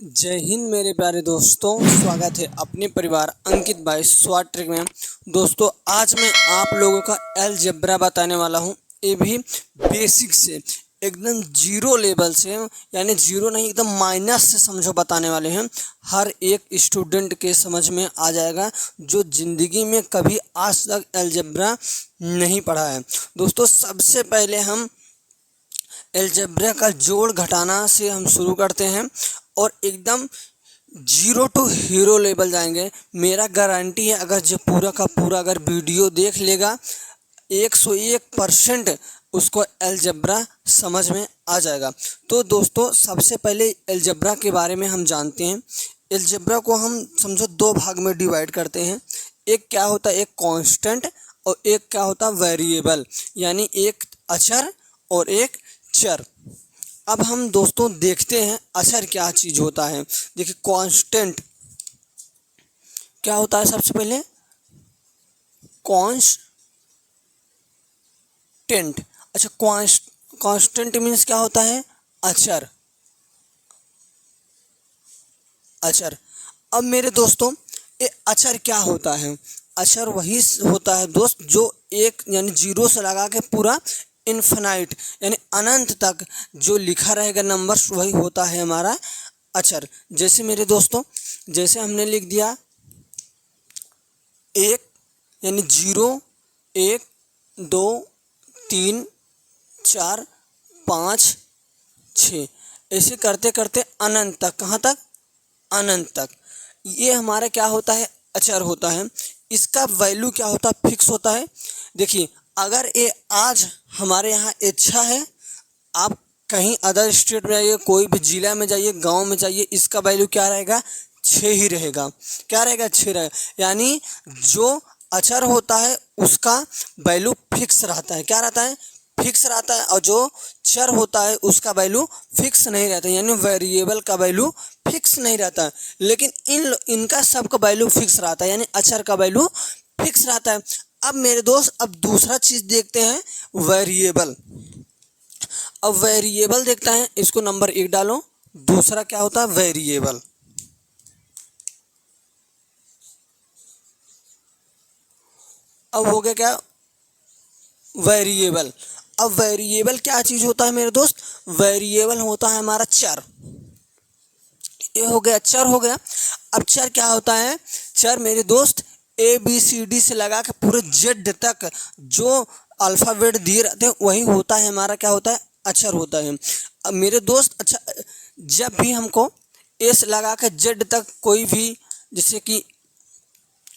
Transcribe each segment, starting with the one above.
जय हिंद मेरे प्यारे दोस्तों, स्वागत है अपने परिवार अंकित भाई स्वाट ट्रिक में। दोस्तों आज मैं आप लोगों का अलजेब्रा बताने वाला हूं, ये भी बेसिक से एकदम जीरो लेवल से, यानी जीरो नहीं एकदम माइनस से समझो बताने वाले हैं। हर एक स्टूडेंट के समझ में आ जाएगा जो ज़िंदगी में कभी आज तक अलजेब्रा नहीं पढ़ा है। दोस्तों सबसे पहले हम अलजेब्रा का जोड़ घटाना से हम शुरू करते हैं और एकदम जीरो टू हीरो लेवल जाएंगे। मेरा गारंटी है अगर जो पूरा का पूरा अगर वीडियो देख लेगा 101% उसको अलजेब्रा समझ में आ जाएगा। तो दोस्तों सबसे पहले अलजेब्रा के बारे में हम जानते हैं। अलजेब्रा को हम समझो दो भाग में डिवाइड करते हैं। एक क्या होता है, एक कांस्टेंट, और एक क्या होता है वेरिएबल, यानी एक अचर और एक चर। अब हम दोस्तों देखते हैं अचर क्या चीज़ होता है। देखिए कांस्टेंट क्या होता है, सबसे पहले कांस्टेंट। अच्छा कांस्टेंट मीन्स क्या होता है, अचर। अचर अब मेरे दोस्तों ये अचर क्या होता है, अचर वही होता है दोस्त जो एक यानी जीरो से लगा के पूरा इन्फिनाइट यानी अनंत तक जो लिखा रहेगा नंबर्स, वही होता है हमारा अचर। जैसे मेरे दोस्तों जैसे हमने लिख दिया एक यानी 0 1 2 3 4 5 6, ऐसे करते करते अनंत तक। कहाँ तक, अनंत तक। ये हमारा क्या होता है, अचर होता है। इसका वैल्यू क्या होता है, फिक्स होता है। देखिए अगर ये आज हमारे यहाँ अच्छा है, आप कहीं अदर स्टेट में जाइए, कोई भी ज़िला में जाइए, गांव में जाइए, इसका वैल्यू क्या रहेगा, 6 ही रहेगा। क्या रहेगा, 6 रहेगा। यानी जो अचर होता है उसका वैल्यू फिक्स रहता है। क्या रहता है, फिक्स रहता है। और जो चर होता है उसका वैल्यू फिक्स नहीं रहता है, यानी वेरिएबल का वैल्यू फिक्स नहीं रहता है। लेकिन इनका सबका वैल्यू फिक्स रहता है, यानी अचर का वैल्यू फिक्स रहता है। अब मेरे दोस्त अब दूसरा चीज़ देखते हैं, वेरिएबल। अब वेरिएबल देखता है, इसको नंबर 1 डालो। दूसरा क्या होता है, वेरिएबल। अब हो गया क्या, वेरिएबल। अब वेरिएबल क्या चीज़ होता है मेरे दोस्त, वेरिएबल होता है हमारा चर। ये हो गया चर, हो गया। अब चर क्या होता है, चर मेरे दोस्त ABCD से लगा के पूरे Z तक जो अल्फ़ाबेट दिए रहते हैं वही होता है हमारा, क्या होता है, अचर होता है। अब मेरे दोस्त अच्छा जब भी हमको S लगा के Z तक कोई भी जैसे कि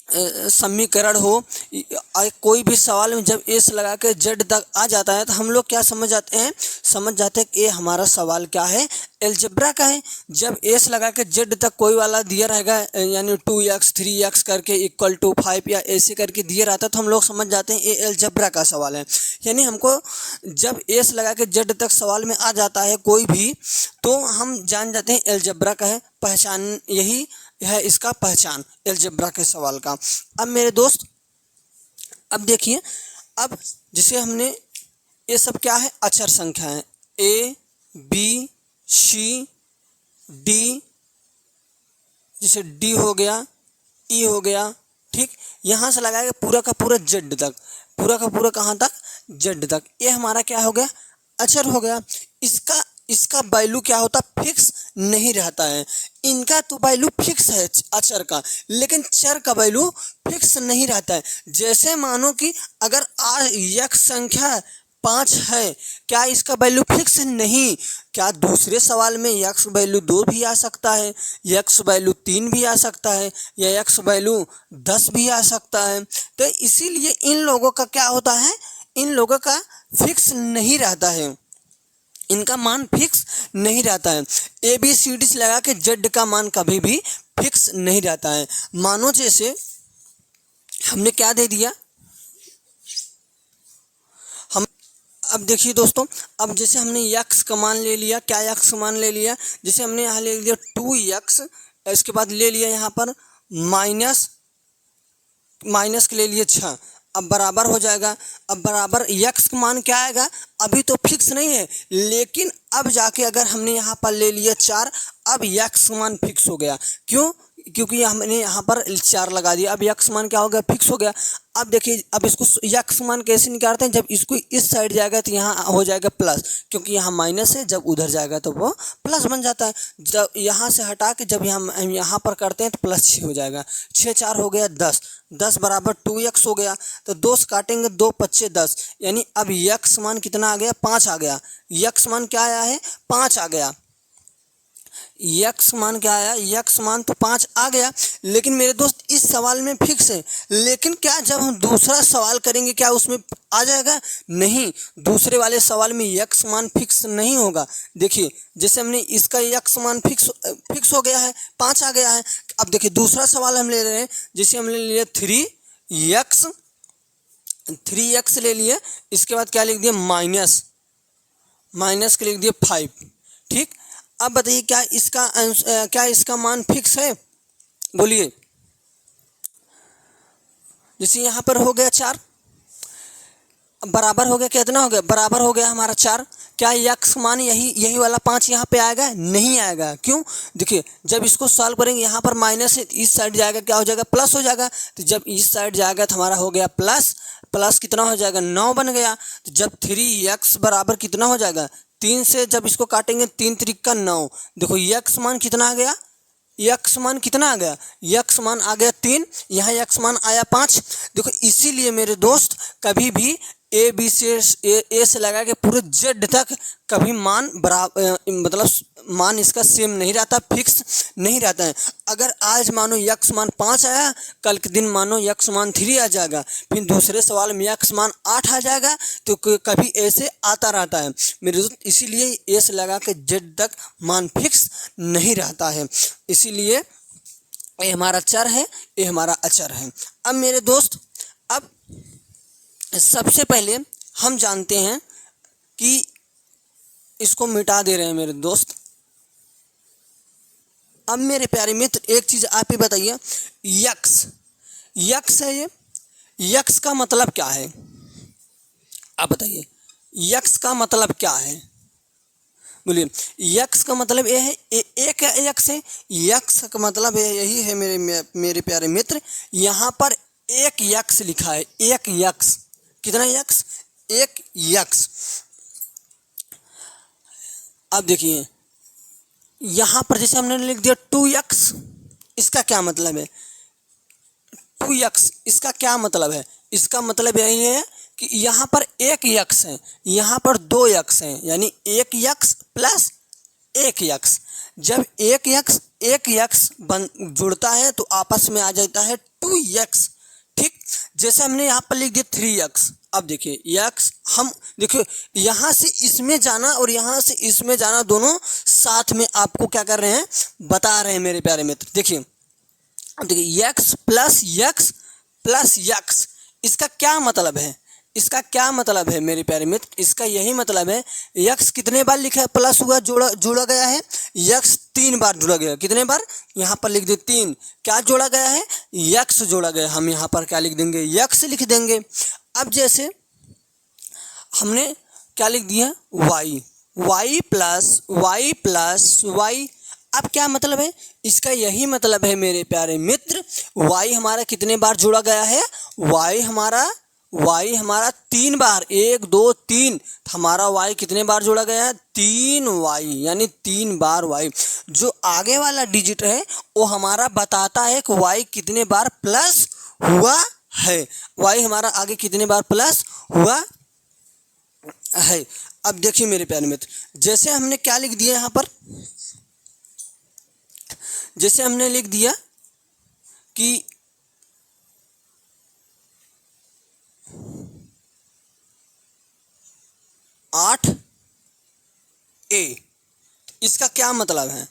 समीकरण हो, कोई भी सवाल में जब एस लगा के जेड तक आ जाता है तो हम लोग क्या समझ जाते हैं कि ये हमारा सवाल क्या है, अलजेब्रा का है। जब एस लगा के जेड तक कोई वाला दिया रहेगा यानी 2x 3x करके इक्वल टू 5 या ऐसे करके दिया रहता है तो हम लोग समझ जाते हैं ये अलजेब्रा का सवाल है। यानी हमको जब एस लगा के जेड तक सवाल में आ जाता है कोई भी, तो हम जान जाते हैं अलजेब्रा का है। पहचान यही है इसका पहचान अलजेब्रा के सवाल का। अब मेरे दोस्त अब देखिए, अब जैसे हमने ये सब क्या है, अचर संख्या है, ABCD, जैसे D हो गया, E हो गया, ठीक। यहाँ से लगाएगा पूरा का पूरा Z तक, पूरा का पूरा कहाँ तक, Z तक। ये हमारा क्या हो गया, अचर हो गया। इसका वैल्यू क्या होता, फिक्स नहीं रहता है। इनका तो वैल्यू फिक्स है अचर का, लेकिन चर का वैल्यू फिक्स नहीं रहता है। जैसे मानो कि अगर आज यक्ष संख्या 5 है, क्या इसका वैल्यू फिक्स नहीं, क्या दूसरे सवाल में यक्ष वैल्यू 2 भी आ सकता है, यक्ष वैल्यू 3 भी आ सकता है, या यक्ष वैल्यू 10 भी आ सकता है। तो इसीलिए इन लोगों का क्या होता है, इन लोगों का फिक्स नहीं रहता है, इनका मान फिक्स नहीं रहता है। ABCD से लगा के Z का मान कभी भी फिक्स नहीं रहता है। मानो जैसे हमने क्या दे दिया, हम अब देखिए दोस्तों, अब जैसे हमने x का मान ले लिया, क्या x का मान ले लिया, जैसे हमने यहाँ ले लिया 2x, इसके बाद ले लिया यहाँ पर माइनस के ले लिए 6, अब बराबर हो जाएगा। अब बराबर यक्स का मान क्या आएगा, अभी तो फिक्स नहीं है, लेकिन अब जाके अगर हमने यहाँ पर ले लिया 4, अब यक्स का मान फिक्स हो गया। क्यों? क्योंकि हमने यहाँ पर 4 लगा दिया, अब यक्स मान क्या हो गया, फिक्स हो गया। अब देखिए, अब इसको यक्स मान कैसे निकालते हैं, जब इसको इस साइड जाएगा तो यहाँ हो जाएगा प्लस, क्योंकि यहाँ माइनस है, जब उधर जाएगा तो वो प्लस बन जाता है। जब यहाँ से हटा के जब हम यहाँ पर करते हैं तो प्लस 6 हो जाएगा। 6 4 हो गया 10, 10 बराबर 2x हो गया। तो 2 से काटेंगे, 2 5 10, यानी अब यक्स मान कितना आ गया, 5 आ गया। यक्स मान क्या आया है, 5 आ गया। यक्स मान क्या आया, यक्स मान तो 5 आ गया। लेकिन मेरे दोस्त इस सवाल में फिक्स है, लेकिन क्या जब हम दूसरा सवाल करेंगे क्या उसमें आ जाएगा? नहीं, दूसरे वाले सवाल में यक्स मान फिक्स नहीं होगा। देखिए, जैसे हमने इसका यक्स मान फिक्स हो गया है, 5 आ गया है। अब देखिए दूसरा सवाल हम ले रहे हैं, जैसे हमने ले लिया 3x ले लिए, इसके बाद क्या लिख दिया, माइनस के लिख दिया 5। ठीक, अब बताइए क्या इसका मान फिक्स है, बोलिए। जैसे यहाँ पर हो गया 4, बराबर हो गया, कितना हो गया, बराबर हो गया हमारा 4। क्या यक्स मान यही वाला 5 यहाँ पे आएगा? नहीं आएगा। क्यों? देखिए, जब इसको सॉल्व करेंगे, यहाँ पर माइनस है, इस साइड जाएगा, क्या हो जाएगा, प्लस हो जाएगा। तो जब इस साइड जाएगा तो हमारा हो गया प्लस कितना हो जाएगा, 9 बन गया। तो जब 3x बराबर कितना हो जाएगा, 3 से जब इसको काटेंगे, 3 3 का 9। देखो यक्स मान कितना आ गया, यक्स मान कितना आ गया, यक्स मान आ गया 3, यहाँ यक्स मान आया 5। देखो, इसीलिए मेरे दोस्त कभी भी ए से लगा के पूरे जेड तक कभी मान मतलब मान इसका सेम नहीं रहता, फिक्स नहीं रहता है। अगर आज मानो यक्स मान 5 आया, कल के दिन मानो यक्स मान 3 आ जाएगा, फिर दूसरे सवाल में यक्स मान 8 आ जाएगा, तो कभी ऐसे आता रहता है मेरे दोस्त। इसीलिए ए से लगा के जेड तक मान फिक्स नहीं रहता है। इसीलिए ये हमारा चर है, ये हमारा अचर है। अब मेरे दोस्त, अब सबसे पहले हम जानते हैं कि इसको मिटा दे रहे हैं मेरे दोस्त। अब मेरे प्यारे मित्र, एक चीज़ आप ही बताइए, यक्स है ये, यक्स का मतलब क्या है? आप बताइए, यक्स का मतलब क्या है, बोलिए। यक्स का मतलब ये है, एक यक्स है, यक्स का मतलब यही है मेरे प्यारे मित्र। यहाँ पर एक यक्स लिखा है, एक यक्स, कितना यक्स, एक यक्स। अब देखिए, यहाँ पर जैसे हमने लिख दिया 2x, इसका क्या मतलब है, 2x इसका क्या मतलब है? इसका मतलब यही है कि यहाँ पर एक यक्स है, यहाँ पर 2 यक्स हैं, यानी एक यक्स प्लस एक यक्स। जब एक यक्स जुड़ता है तो आपस में आ जाता है 2x। ठीक, जैसे हमने यहाँ पर लिख दिया 3x। अब देखिए यक्स, हम देखिए यहाँ से इसमें जाना और यहाँ से इसमें जाना दोनों साथ में आपको क्या कर रहे हैं, बता रहे हैं मेरे प्यारे मित्र। देखिए, अब देखिए यक्स प्लस यक्स, इसका क्या मतलब है, इसका क्या मतलब है मेरे प्यारे मित्र? इसका यही मतलब है, यक्स कितने बार लिखा है, प्लस हुआ, जोड़ा गया है, यक्स 3 बार जुड़ा गया। कितने बार, यहाँ पर लिख दे 3। क्या जोड़ा गया है, यक्स जोड़ा गया। हम यहाँ पर क्या लिख देंगे, यक्स लिख देंगे। अब जैसे हमने क्या लिख दिया, वाई प्लस वाई। अब क्या मतलब है, इसका यही मतलब है मेरे प्यारे मित्र, वाई हमारा कितने बार जोड़ा गया है, वाई हमारा 3 बार, 1 2 3, हमारा वाई कितने बार जोड़ा गया है, 3 वाई, यानी 3 बार वाई। जो आगे वाला डिजिट है वो हमारा बताता है कि वाई कितने बार प्लस हुआ है, वाई हमारा आगे कितने बार प्लस हुआ है। अब देखिए मेरे प्यारे मित्र, जैसे हमने क्या लिख दिया यहाँ पर, जैसे हमने लिख दिया कि 8a, इसका क्या मतलब है,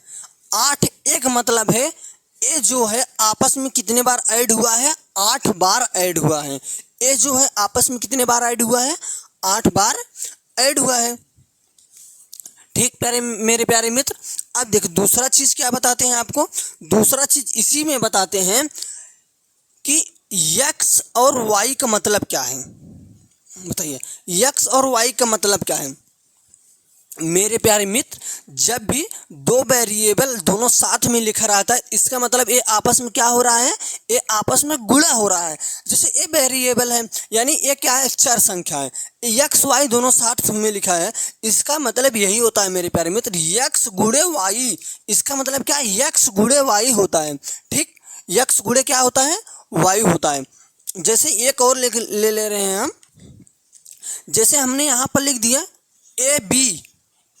8 एक मतलब है, ए जो है आपस में कितने बार ऐड हुआ है, 8 बार ऐड हुआ है। ए जो है आपस में कितने बार ऐड हुआ है, 8 बार ऐड हुआ है। ठीक मेरे प्यारे मित्र, अब देखो दूसरा चीज़ क्या बताते हैं आपको, दूसरा चीज़ इसी में बताते हैं कि यक्स और वाई का मतलब क्या है बताइए। यक्स और वाई का मतलब क्या है मेरे प्यारे मित्र। जब भी दो वेरिएबल दोनों साथ में लिखा रहता है इसका मतलब ये आपस में क्या हो रहा है, ये आपस में गुणा हो रहा है। जैसे ये वेरिएबल है यानी ये क्या है, चर संख्या है। यक्स वाई दोनों साथ में लिखा है, इसका मतलब यही होता है मेरे प्यारे मित्र, यक्स गुणे वाई। इसका मतलब क्या है, यक्स गुणे वाई होता है। ठीक, यक्स गुणे क्या होता है, वाई होता है। जैसे एक और ले रहे हैं हम। जैसे हमने यहाँ पर लिख दिया ए बी।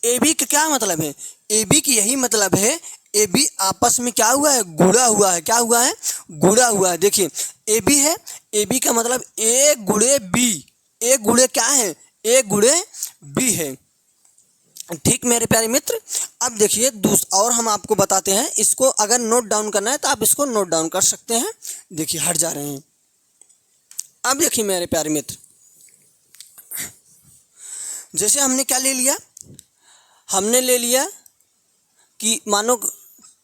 ए बी का क्या मतलब है, ए बी की यही मतलब है, ए बी आपस में क्या हुआ है, गुणा हुआ है। क्या हुआ है, गुणा हुआ है। देखिए ए बी है, ए बी का मतलब ए गुणे बी। ए गुणे क्या है, ए गुणे बी है। ठीक मेरे प्यारे मित्र, अब देखिए और हम आपको बताते हैं। इसको अगर नोट डाउन करना है तो आप इसको नोट डाउन कर सकते हैं। देखिए हट जा रहे हैं। अब देखिए मेरे प्यारे मित्र, जैसे हमने क्या ले लिया, हमने ले लिया कि मानो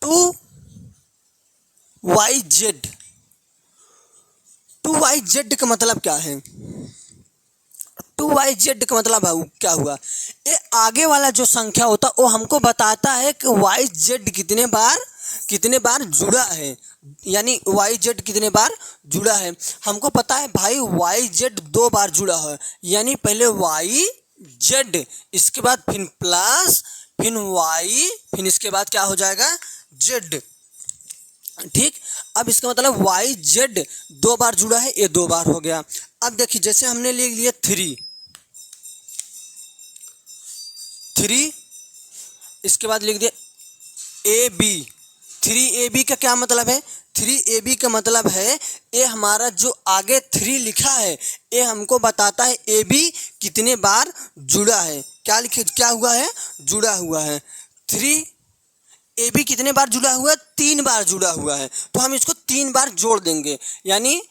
2YZ। 2YZ का मतलब क्या है, 2YZ का मतलब क्या हुआ, ये आगे वाला जो संख्या होता है वो हमको बताता है कि YZ कितने बार जुड़ा है, यानी YZ कितने बार जुड़ा है। हमको पता है भाई YZ 2 बार जुड़ा है, यानी पहले YZ, इसके बाद फिर प्लस, फिर Y, फिर इसके बाद क्या हो जाएगा, Z। ठीक, अब इसका मतलब YZ 2 बार जुड़ा है, ये 2 बार हो गया। अब देखिए जैसे हमने ले लिया 3, इसके बाद लिख दिया AB। 3AB का क्या मतलब है, 3AB का मतलब है ये हमारा जो आगे 3 लिखा है ये हमको बताता है AB कितने बार जुड़ा है। क्या हुआ है, जुड़ा हुआ है। 3AB कितने बार जुड़ा हुआ है, 3 बार जुड़ा हुआ है। तो हम इसको 3 बार जोड़ देंगे, यानी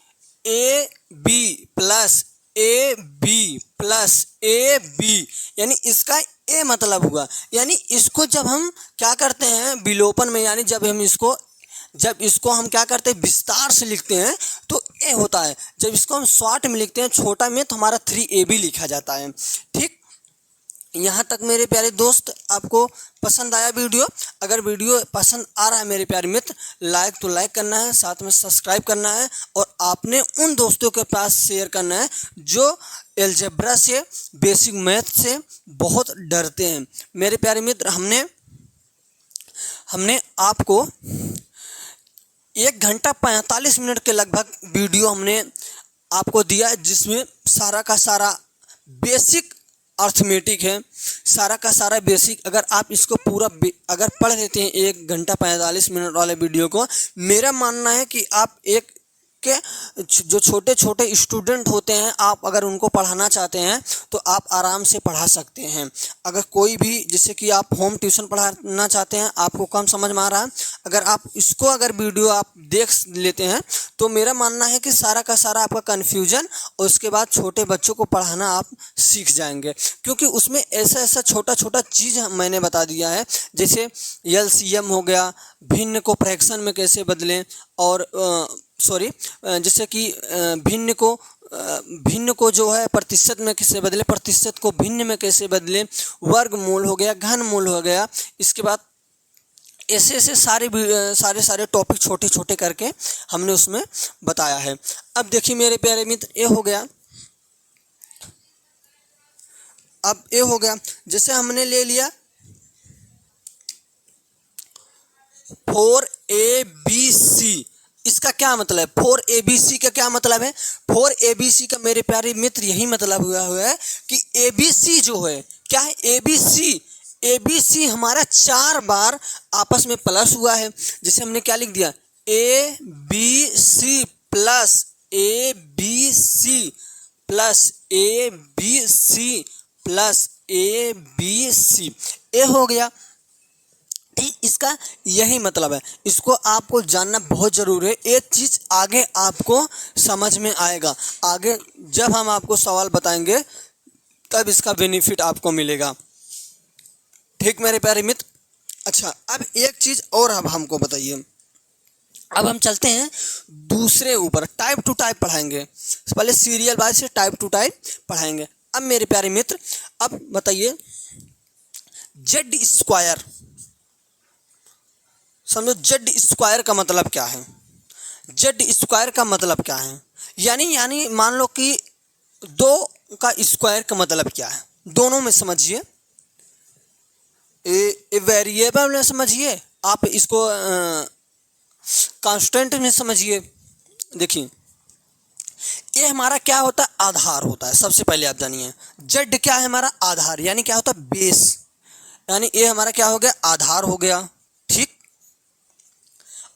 AB plus AB plus AB, यानी इसका ए मतलब हुआ। यानी इसको जब हम क्या करते हैं विलोपन में, यानी जब इसको हम क्या करते हैं विस्तार से लिखते हैं तो ए होता है। जब इसको हम शॉर्ट में लिखते हैं छोटा में तो हमारा 3AB लिखा जाता है। ठीक, यहाँ तक मेरे प्यारे दोस्त आपको पसंद आया वीडियो। अगर वीडियो पसंद आ रहा है मेरे प्यारे मित्र, लाइक तो लाइक करना है, साथ में सब्सक्राइब करना है, और आपने उन दोस्तों के पास शेयर करना है जो अलजेब्रा से, बेसिक मैथ से बहुत डरते हैं। मेरे प्यारे मित्र, हमने आपको 1 घंटा 45 मिनट के लगभग वीडियो हमने आपको दिया, जिसमें सारा का सारा बेसिक अर्थमेटिक है, सारा का सारा बेसिक। अगर आप इसको पूरा अगर पढ़ लेते हैं 1 घंटा 45 मिनट वाले वीडियो को, मेरा मानना है कि आप के जो छोटे छोटे स्टूडेंट होते हैं, आप अगर उनको पढ़ाना चाहते हैं तो आप आराम से पढ़ा सकते हैं। अगर कोई भी, जैसे कि आप होम ट्यूशन पढ़ाना चाहते हैं, आपको कम समझ में आ रहा है, अगर आप इसको अगर वीडियो आप देख लेते हैं तो मेरा मानना है कि सारा का सारा आपका कन्फ्यूजन, और उसके बाद छोटे बच्चों को पढ़ाना आप सीख जाएंगे। क्योंकि उसमें ऐसा छोटा छोटा चीज़ मैंने बता दिया है, जैसे LCM हो गया, भिन्न को फ्रैक्शन में कैसे बदलें, और जैसे कि भिन्न को जो है प्रतिशत में कैसे बदले, प्रतिशत को भिन्न में कैसे बदले, वर्गमूल हो गया, घनमूल हो गया। इसके बाद ऐसे सारे टॉपिक छोटे छोटे करके हमने उसमें बताया है। अब देखिए मेरे प्यारे मित्र, ये हो गया। अब ये हो गया, जैसे हमने ले लिया 4ABC। इसका क्या मतलब है, 4ABC का क्या मतलब है, 4ABC का मेरे प्यारे मित्र यही मतलब हुआ है कि ABC जो है क्या है, ABC हमारा 4 बार आपस में प्लस हुआ है। जैसे हमने क्या लिख दिया, ABC plus ABC plus ABC plus ABC, ये हो गया। ठीक, इसका यही मतलब है। इसको आपको जानना बहुत ज़रूरी है। एक चीज़ आगे आपको समझ में आएगा, आगे जब हम आपको सवाल बताएंगे तब इसका बेनिफिट आपको मिलेगा। ठीक मेरे प्यारे मित्र, अच्छा अब एक चीज़ और अब हमको बताइए, अब हम चलते हैं दूसरे ऊपर, टाइप टू टाइप पढ़ाएंगे। पहले सीरियल वाइज से टाइप टू टाइप पढ़ाएंगे। अब मेरे प्यारे मित्र, अब बताइए जेड स्क्वायर, समझो जेड स्क्वायर का मतलब क्या है। जेड स्क्वायर का मतलब क्या है, यानी मान लो कि 2 का स्क्वायर का मतलब क्या है, दोनों में समझिए। वेरिएबल में समझिए, आप इसको कांस्टेंट में समझिए। देखिए ये हमारा क्या होता है, आधार होता है। सबसे पहले आप जानिए जेड क्या है, हमारा आधार, यानी क्या होता है, बेस। यानी ये हमारा क्या हो गया, आधार हो गया। ठीक,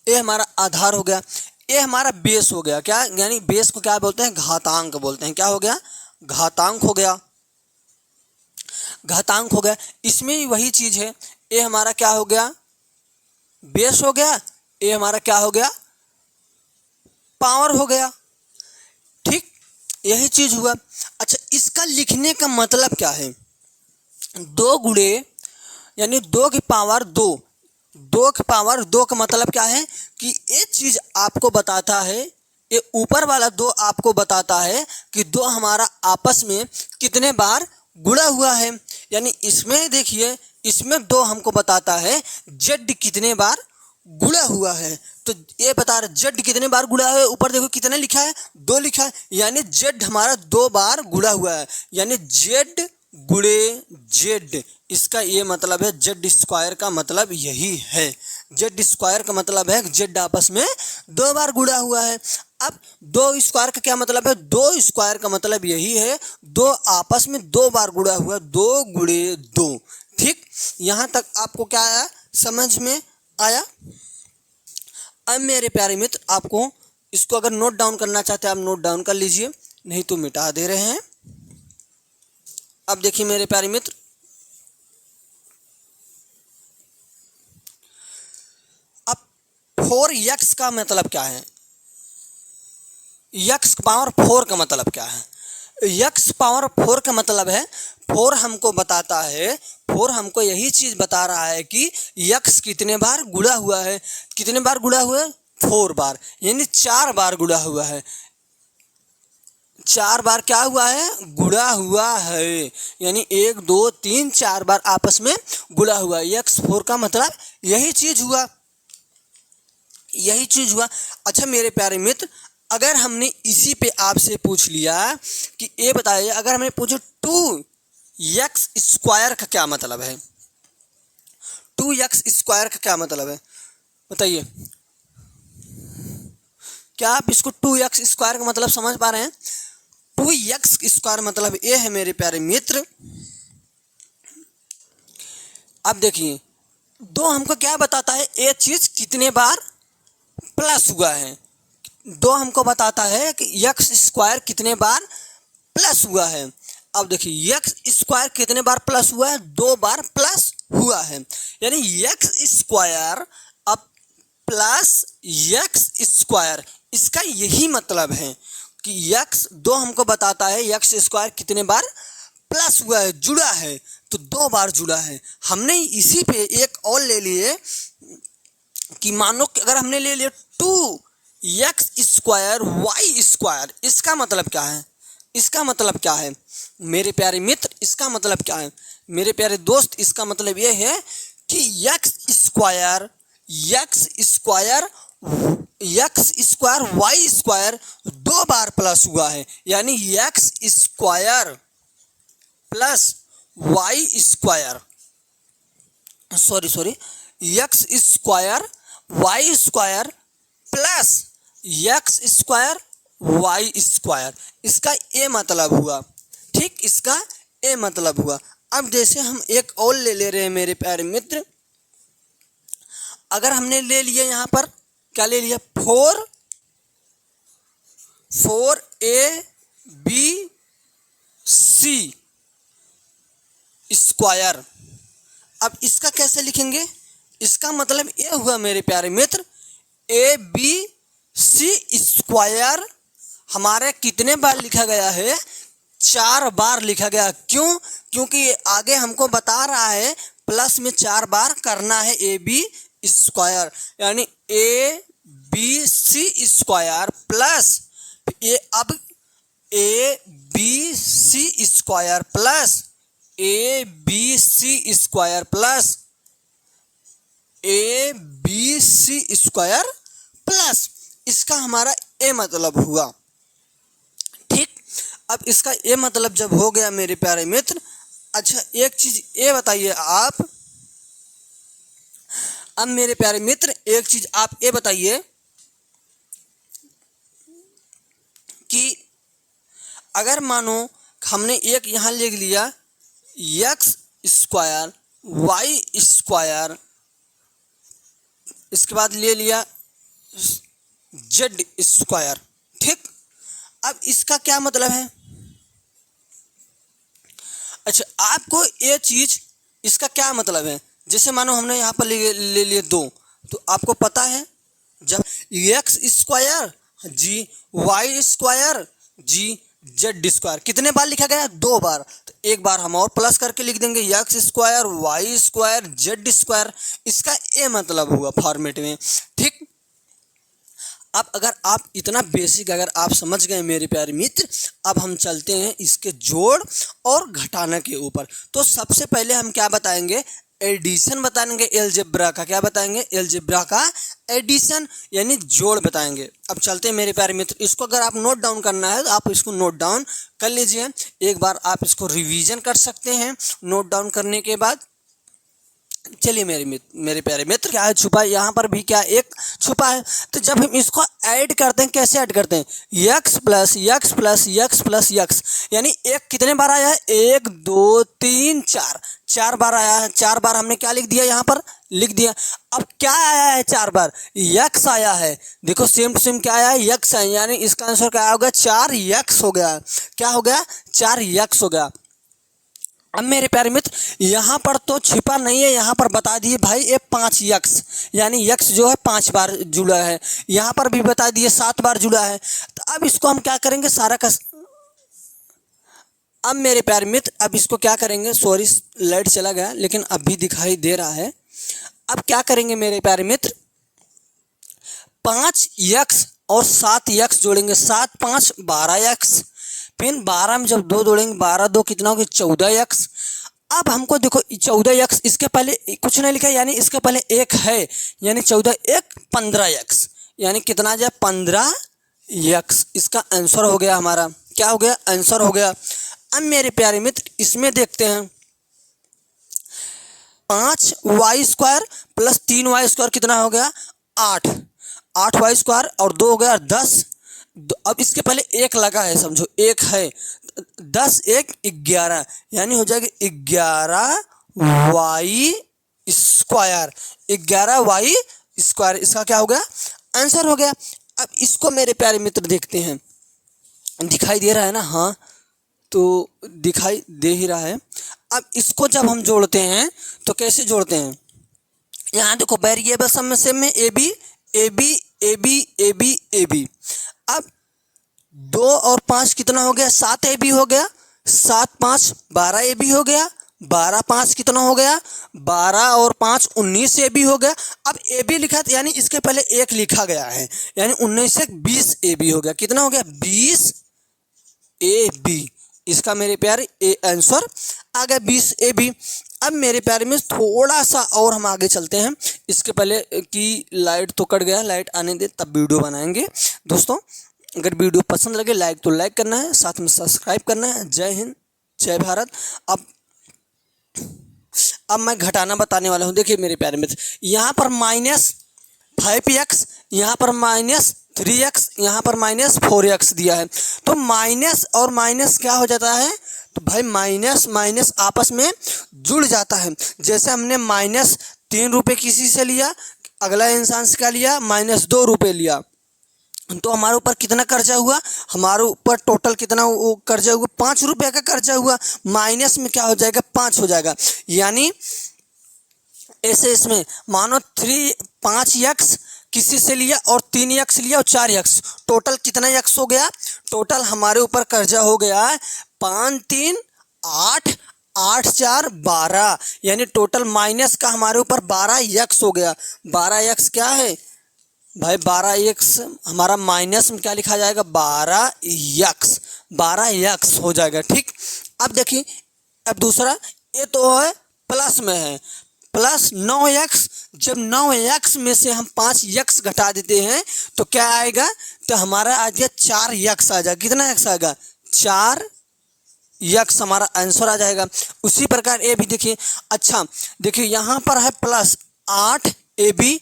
ये हमारा आधार हो गया, ये हमारा बेस हो गया। क्या, यानी बेस को क्या बोलते हैं, घातांक बोलते हैं। क्या हो गया, घातांक हो गया, घातांक हो गया। इसमें भी वही चीज है, ये हमारा क्या हो गया, बेस हो गया, ये हमारा क्या हो गया, पावर हो गया। ठीक, यही चीज हुआ। अच्छा, इसका लिखने का मतलब क्या है, 2 गुणे यानी 2 की पावर 2, 2 की पावर 2 का मतलब क्या है कि ये चीज आपको बताता है, ये ऊपर वाला 2 आपको बताता है कि 2 हमारा आपस में कितने बार गुणा हुआ है। यानी इसमें देखिए, इसमें 2 हमको बताता है जेड कितने बार गुणा हुआ है। तो ये बता रहा जेड कितने बार गुणा हुआ है, ऊपर देखो कितने लिखा है, 2 लिखा है। यानी जेड हमारा 2 बार गुणा हुआ है, यानी जेड गुणे जेड, इसका ये मतलब है। जेड स्क्वायर का मतलब यही है, जेड स्क्वायर का मतलब है जेड आपस में 2 बार गुणा हुआ है। अब 2 स्क्वायर का क्या मतलब है, 2 स्क्वायर का मतलब यही है 2 आपस में 2 बार गुणा हुआ, 2 गुणे 2। ठीक, यहाँ तक आपको क्या आया, समझ में आया। अब मेरे प्यारे मित्र, आपको इसको अगर नोट डाउन करना चाहते हैं आप नोट डाउन कर लीजिए, नहीं तो मिटा दे रहे हैं। अब देखिए मेरे प्यारे मित्र, अब 4x का मतलब क्या है, x पावर 4 का मतलब क्या है। x पावर 4 का मतलब है, 4 हमको बताता है, 4 हमको यही चीज बता रहा है कि x कितने बार गुणा हुआ है। कितने बार गुणा हुआ है, 4 बार, यानी 4 बार गुणा हुआ है। 4 बार क्या हुआ है, गुणा हुआ है। यानी 1 2 3 4 बार आपस में गुणा हुआ है। x4 का मतलब यही चीज हुआ, यही चीज हुआ। अच्छा मेरे प्यारे मित्र, अगर हमने इसी पे आपसे पूछ लिया कि ये बताइए, अगर हमने पूछा 2x स्क्वायर का क्या मतलब है, 2x स्क्वायर का क्या मतलब है, बताइए। क्या आप इसको 2x स्क्वायर का मतलब समझ पा रहे हैं। 2x स्क्वायर मतलब ये है मेरे प्यारे मित्र, अब देखिए 2 हमको क्या बताता है, ये चीज कितने बार प्लस हुआ है। 2 हमको बताता है कि x स्क्वायर कितने बार प्लस हुआ है। अब देखिए x स्क्वायर कितने बार प्लस हुआ है, 2 बार प्लस हुआ है। यानी x स्क्वायर अब प्लस x स्क्वायर, इसका यही मतलब है कि x 2 हमको बताता है x स्क्वायर कितने बार प्लस हुआ है, जुड़ा है, तो 2 बार जुड़ा है। हमने इसी पे एक और ले लिए कि मानो कि अगर हमने ले लिया 2x स्क्वायर y स्क्वायर, इसका मतलब क्या है, इसका मतलब क्या है मेरे प्यारे मित्र, इसका मतलब क्या है मेरे प्यारे दोस्त, इसका मतलब यह है कि x स्क्वायर y स्क्वायर 2 बार प्लस हुआ है। यानी x square plus y square, sorry x square y square plus x square y square, इसका ये मतलब हुआ। ठीक, इसका ये मतलब हुआ। अब जैसे हम एक और ले रहे हैं मेरे प्यारे मित्र, अगर हमने ले लिया यहाँ पर क्या ले लिया, 4ABC स्क्वायर। अब इसका कैसे लिखेंगे, इसका मतलब ये हुआ मेरे प्यारे मित्र, ABC स्क्वायर हमारे कितने बार लिखा गया है, 4 बार लिखा गया। क्यों, क्योंकि आगे हमको बता रहा है प्लस में 4 बार करना है AB स्क्वायर। यानी बी सी स्क्वायर प्लस अब A B C square plus A B C square plus A B C square plus, इसका हमारा ए मतलब हुआ। ठीक, अब इसका ए मतलब जब हो गया मेरे प्यारे मित्र, अच्छा एक चीज ये बताइए आप, अब मेरे प्यारे मित्र एक चीज आप ये बताइए कि अगर मानो हमने एक यहाँ लिख लिया एक्स स्क्वायर वाई स्क्वायर, इसके बाद ले लिया जेड स्क्वायर। ठीक, अब इसका क्या मतलब है? अच्छा आपको ये चीज इसका क्या मतलब है? जैसे मानो हमने यहाँ पर ले लिए 2, तो आपको पता है जब एक्स स्क्वायर जी वाई स्क्वायर जी जेड स्क्वायर कितने बार लिखा गया? 2 बार। तो एक बार हम और प्लस करके लिख देंगे X square Y square Z square, इसका ये मतलब हुआ फॉर्मेट में। ठीक, अब अगर आप इतना बेसिक अगर आप समझ गए मेरे प्यारे मित्र, अब हम चलते हैं इसके जोड़ और घटाना के ऊपर। तो सबसे पहले हम क्या बताएंगे? एडिशन बताएंगे अलजेब्रा का। क्या बताएंगे? अलजेब्रा का एडिशन यानी जोड़ बताएंगे। अब चलते हैं मेरे प्यारे मित्र, इसको अगर आप नोट डाउन करना है तो आप इसको नोट डाउन कर लीजिए। एक बार आप इसको रिवीजन कर सकते हैं नोट डाउन करने के बाद। चलिए मेरे प्यारे मित्र, क्या है छुपा है? यहाँ पर भी क्या एक छुपा है। तो जब हम इसको ऐड करते हैं, कैसे ऐड करते हैं? X plus x plus x plus x, यानी एक कितने बार आया है? 1 2 3 4, 4 बार आया है। 4 बार हमने क्या लिख दिया? यहाँ पर लिख दिया। अब क्या आया है? 4 बार यक्स आया है। देखो सेम टू सेम क्या आया है? यक्स है, यानी इसका आंसर क्या होगा? 4 यक्स हो गया। क्या हो गया? 4 यक्स हो गया। अब मेरे प्यारे मित्र यहाँ पर तो छिपा नहीं है, यहाँ पर बता दिए भाई ये 5 यक्स, यानी यक्स जो है 5 बार जुड़ा है। यहाँ पर भी बता दिए 7 बार जुड़ा है। तो अब इसको हम क्या करेंगे? सारा का अब मेरे प्यारे मित्र अब इसको क्या करेंगे? सॉरी लाइट चला गया, लेकिन अब भी दिखाई दे रहा है। अब क्या करेंगे मेरे प्यारे मित्र? 5 यक्स और 7 यक्स जोड़ेंगे। 7 5 12 यक्स, फिर 12 में जब 2 जोड़ेंगे 12 2 कितना होगा? 14 यक्स। अब हमको देखो 14 यक्स, इसके पहले कुछ नहीं लिखा है, यानी इसके पहले 1 है, यानी 14 1 15 यक्स, यानी कितना जाए? 15 यक्स। इसका आंसर हो गया हमारा। क्या हो गया? आंसर हो गया। अब मेरे प्यारे मित्र इसमें देखते हैं 5 Y square plus 3 Y square कितना हो गया? 8 8 वाई स्क्वायर और 2 हो गया 10। अब इसके पहले 1 लगा है, समझो 1 है, 10 1 11, यानी हो जाएगा 11 वाई स्क्वायर। 11 वाई स्क्वायर, इसका क्या हो गया? आंसर हो गया। अब इसको मेरे प्यारे मित्र देखते हैं, दिखाई दे रहा है ना? हाँ, तो दिखाई दे ही रहा है। अब इसको जब हम जोड़ते हैं तो कैसे जोड़ते हैं? यहाँ देखो वेरिएबल सब में सेम में A B A B A B A B A B. अब 2 और 5 कितना हो गया? 7 ए बी हो गया। 7 5 12 ए बी हो गया। 12 5 कितना हो गया? 12 और 5 19 ए बी हो गया। अब ए बी लिखा था, यानी इसके पहले 1 लिखा गया है, यानी 19 से 20 ए बी हो गया। कितना हो गया? 20 ए बी। इसका मेरे प्यारे ए आंसर आ गया 20 ए बी। अब मेरे प्यारे में थोड़ा सा और हम आगे चलते हैं। इसके पहले कि लाइट तो कट गया, लाइट आने दे तब वीडियो बनाएंगे। दोस्तों अगर वीडियो पसंद लगे लाइक तो लाइक करना है, साथ में सब्सक्राइब करना है। जय हिंद जय भारत। अब मैं घटाना बताने वाला हूँ। देखिए मेरे प्यारे मित्र, यहाँ पर -5x, यहाँ पर -3x, यहाँ पर -4x दिया है। तो माइनस और माइनस क्या हो जाता है? तो भाई माइनस माइनस आपस में जुड़ जाता है। जैसे हमने -3 रुपये किसी से लिया, अगला इंसान से क्या लिया? -2 रुपये लिया, तो हमारे ऊपर कितना कर्जा हुआ? हमारे ऊपर टोटल कितना वो कर्जा हुआ? 5 रुपये का कर्जा हुआ। माइनस में क्या हो जाएगा? 5 हो जाएगा। यानी ऐसे इसमें मानो 5x किसी से लिया और 3x लिया और 4x, टोटल कितना x हो गया? टोटल हमारे ऊपर कर्जा हो गया है 5 3 8 8 4 12, यानी टोटल माइनस का हमारे ऊपर 12x हो गया। 12x क्या है? भाई 12x हमारा माइनस में क्या लिखा जाएगा, 12x हो जाएगा। ठीक, अब देखिए, अब दूसरा, ये तो है प्लस में है, प्लस 9x, जब 9x में से हम 5x घटा देते हैं तो क्या आएगा, तो हमारा आ गया 4x आ जाएगा। कितना x आएगा, 4x हमारा आंसर आ जाएगा। उसी प्रकार ए भी देखिए, अच्छा देखिए यहाँ पर है प्लस 8ab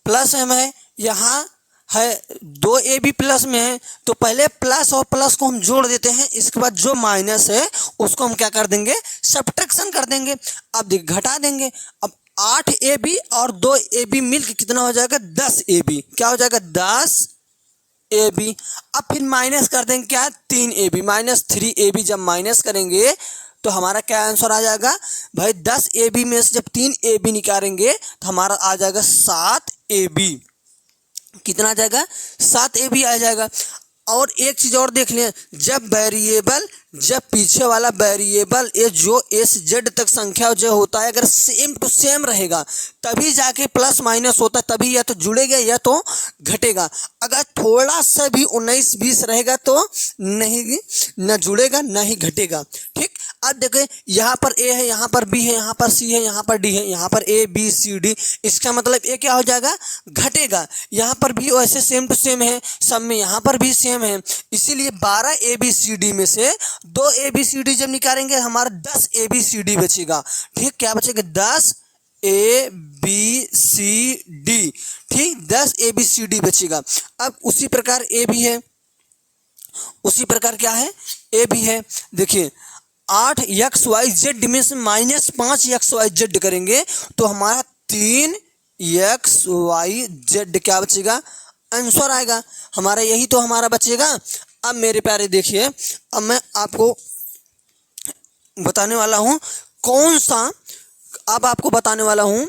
प्लस है, यहाँ है 2ab प्लस में है, तो पहले प्लस और प्लस को हम जोड़ देते हैं, इसके बाद जो माइनस है उसको हम क्या कर देंगे, सब्ट्रैक्शन कर देंगे। अब देखिए घटा देंगे, अब 8ab और 2ab मिलकर कितना हो जाएगा, 10ab। क्या हो जाएगा, 10ab। अब फिर माइनस कर देंगे क्या, 3ab, माइनस 3ab जब माइनस करेंगे तो हमारा क्या आंसर आ जाएगा भाई, 10ab में से जब 3ab निकालेंगे तो हमारा आ जाएगा 7ab। कितना आ जाएगा, 7ab आ जाएगा। और एक चीज़ और देख लें, जब वेरिएबल, जब पीछे वाला वेरिएबल ये जो ए से जेड तक संख्या जो होता है अगर सेम टू सेम रहेगा तभी जाके प्लस माइनस होता है, तभी या तो जुड़ेगा या तो घटेगा। अगर थोड़ा सा भी 19-20 रहेगा तो नहीं, न जुड़ेगा न ही घटेगा। ठीक, अब देखिए यहाँ पर ए है, यहाँ पर बी है, यहाँ पर सी है, यहाँ पर डी है, यहाँ पर ए बी सी डी, इसका मतलब ए क्या हो जाएगा, घटेगा। यहाँ पर भी वैसे सेम टू सेम है, सब में यहाँ पर भी सेम है, इसीलिए 12 ABCD में से 2 ABCD जब निकालेंगे हमारा 10 ABCD बचेगा। ठीक, क्या बचेगा, 10 ABCD। ठीक, 10 ABCD बचेगा। अब उसी प्रकार ए भी है, उसी प्रकार क्या है, ए भी है। देखिए 8XYZ में से -5XYZ करेंगे तो हमारा 3XYZ क्या बचेगा, आंसर आएगा हमारा, यही तो हमारा बचेगा। अब मेरे प्यारे देखिए, अब मैं आपको बताने वाला हूँ कौन सा, अब आपको बताने वाला हूँ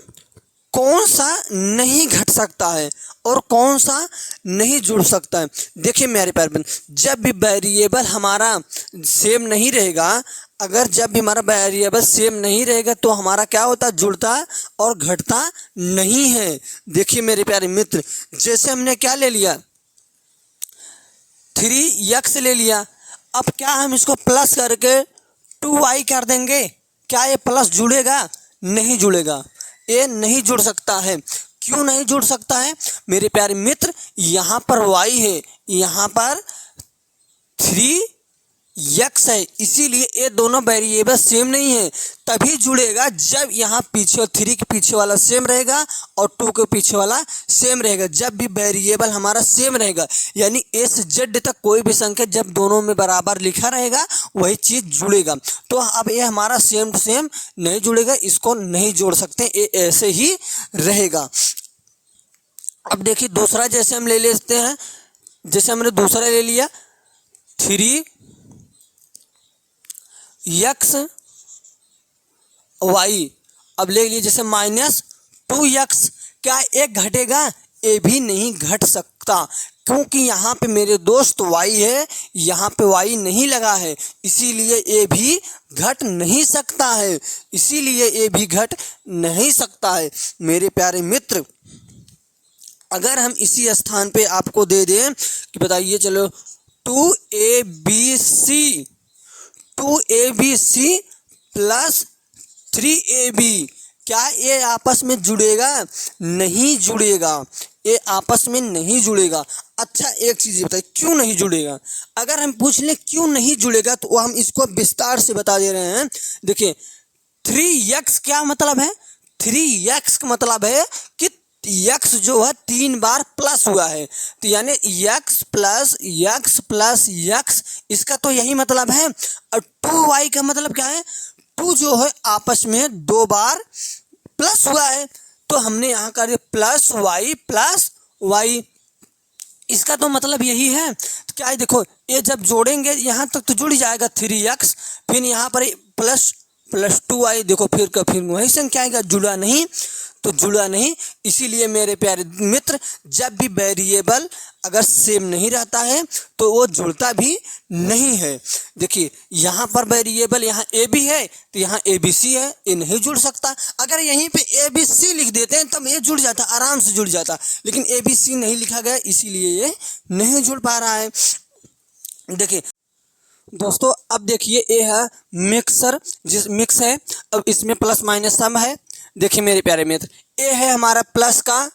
कौन सा नहीं घट सकता है और कौन सा नहीं जुड़ सकता है। देखिए मेरे प्यारे बहन, जब भी वेरिएबल हमारा सेम नहीं रहेगा, अगर जब भी हमारा वेरिएबल सेम नहीं रहेगा तो हमारा क्या होता है, जुड़ता और घटता नहीं है। देखिए मेरे प्यारे मित्र, जैसे हमने क्या ले लिया, 3x ले लिया, अब क्या हम इसको प्लस करके 2y कर देंगे, क्या ये प्लस जुड़ेगा, नहीं जुड़ेगा, ये नहीं जुड़ सकता है। क्यों नहीं जुड़ सकता है मेरे प्यारे मित्र, यहाँ पर y है, यहाँ पर 3x है, इसीलिए ये दोनों वेरिएबल सेम नहीं है। तभी जुड़ेगा जब यहाँ पीछे 3 के पीछे वाला सेम रहेगा और 2 के पीछे वाला सेम रहेगा। जब भी वेरिएबल हमारा सेम रहेगा, यानी ए से जेड तक कोई भी संख्या जब दोनों में बराबर लिखा रहेगा वही चीज़ जुड़ेगा। तो अब ये हमारा सेम टू सेम नहीं जुड़ेगा, इसको नहीं जोड़ सकते, ये ऐसे ही रहेगा। अब देखिए दूसरा जैसे हम ले लेते हैं, जैसे हमने दूसरा ले लिया 3x y, अब ले लीजिए जैसे -2x, क्या एक घटेगा, ये भी नहीं घट सकता, क्योंकि यहाँ पे मेरे दोस्त y है, यहाँ पे y नहीं लगा है, इसीलिए ये भी घट नहीं सकता है, इसीलिए ये भी घट नहीं सकता है। मेरे प्यारे मित्र, अगर हम इसी स्थान पे आपको दे दें कि बताइए, चलो 2ABC प्लस 3AB, क्या ये आपस में जुड़ेगा, नहीं जुड़ेगा, ये आपस में नहीं जुड़ेगा। अच्छा एक चीज़ बताइए क्यों नहीं जुड़ेगा, अगर हम पूछ लें क्यों नहीं जुड़ेगा तो हम इसको विस्तार से बता दे रहे हैं। देखिए 3x क्या मतलब है, 3x का मतलब है कि x जो है 3 बार प्लस हुआ है, तो यानी x प्लस x, इसका तो यही मतलब है। और 2y का मतलब क्या है, 2 जो है आपस में 2 बार प्लस हुआ है, तो हमने यहाँ कर दिया प्लस y, इसका तो मतलब यही है। तो क्या है, देखो ये जब जोड़ेंगे यहाँ तक तो जुड़ जाएगा 3x, फिर यहाँ पर प्लस प्लस 2y, देखो फिर वही संख्या आएगा, जुड़ा नहीं तो जुड़ा नहीं। इसीलिए मेरे प्यारे मित्र, जब भी वेरिएबल अगर सेम नहीं रहता है तो वो जुड़ता भी नहीं है। देखिए यहाँ पर वेरिएबल यहाँ ए बी है तो यहाँ ए बी सी है, ये नहीं जुड़ सकता। अगर यहीं पे ए बी सी लिख देते हैं तब ये जुड़ जाता, आराम से जुड़ जाता, लेकिन ए बी सी नहीं लिखा गया इसीलिए ये नहीं जुड़ पा रहा है। देखिए दोस्तों, अब देखिए ये है मिक्सर, जिस मिक्स है, अब इसमें प्लस माइनस सम है। देखिए मेरे प्यारे मित्र, ये है हमारा प्लस का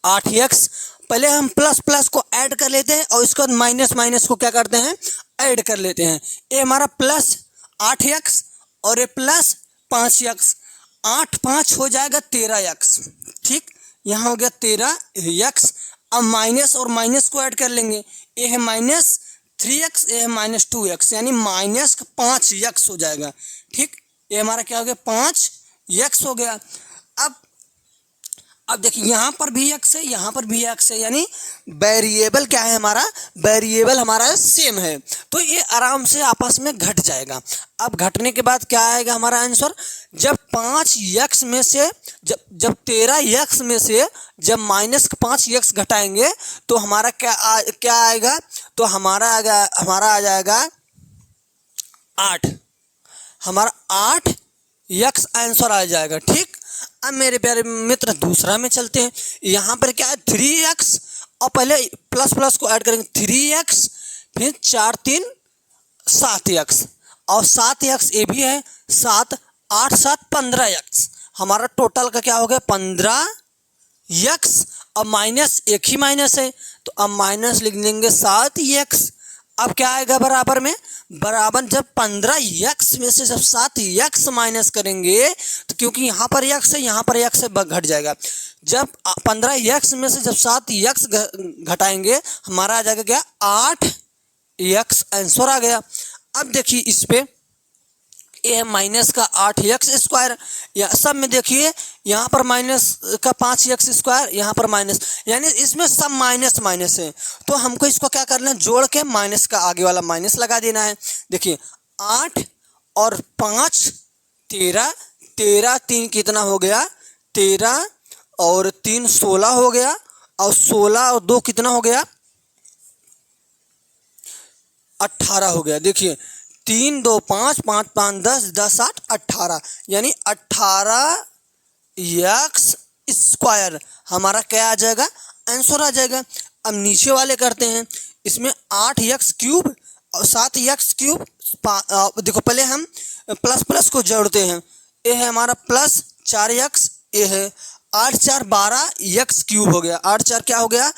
8x। पहले हम प्लस प्लस को ऐड कर लेते हैं और इसके बाद माइनस माइनस को क्या करते हैं, ऐड कर लेते हैं। ये हमारा प्लस 8x और ये प्लस 5x, 8 5 हो जाएगा 13x। ठीक, यहाँ हो गया 13x। अब माइनस और माइनस को ऐड कर लेंगे, ये है माइनस 3x, ये है माइनस 2x, यानी माइनस 5x हो जाएगा। ठीक, ये हमारा क्या हो गया, 5x हो गया। अब देखिए यहाँ पर भी x है, यहाँ पर भी x है, यानी वेरिएबल क्या है हमारा, वेरिएबल हमारा सेम है, तो ये आराम से आपस में घट जाएगा। अब घटने के बाद क्या आएगा हमारा आंसर, जब 5x में से जब 13x में से जब माइनस 5x घटाएंगे तो हमारा क्या आएगा, तो हमारा आ जाएगा 8, हमारा 8x आंसर आ जाएगा। ठीक, अब मेरे प्यारे मित्र दूसरा में चलते हैं। यहाँ पर क्या है 3x और पहले प्लस प्लस को ऐड करेंगे 3x, फिर 4 3 7x और 7x ये भी है 7 8 7 15x। हमारा टोटल का क्या हो गया 15x। अब माइनस एक ही माइनस है तो अब माइनस लिख देंगे 7x। अब क्या आएगा बराबर में, बराबर जब 15x में से जब 7x माइनस करेंगे तो क्योंकि यहाँ पर x है यहाँ पर x है घट जाएगा। जब 15x में से जब 7x घटाएंगे हमारा आ जाएगा क्या 8x आंसर आ गया। अब देखिए इस पे ये है माइनस का 8x स्क्वायर, या सब में देखिए यहाँ पर माइनस का 5x स्क्वायर, यहाँ पर माइनस, यानी इसमें सब माइनस माइनस है। तो हमको इसको क्या करना है, जोड़ के माइनस का आगे वाला माइनस लगा देना है। देखिए 8 और 5 13, 13 3 कितना हो गया 13 और 3 16 हो गया, और 16 और 2 कितना हो गया 18 हो गया। देखिए 3 2 5 5 5 10 10 8 18, यानी 18x स्क्वायर हमारा क्या आ जाएगा, आंसर आ जाएगा। अब नीचे वाले करते हैं, इसमें 8x क्यूब और 7x क्यूब। देखो पहले हम प्लस प्लस को जोड़ते हैं, ये है हमारा प्लस 4x, ये है 8 4 12x क्यूब हो गया, 8 4 क्या हो गया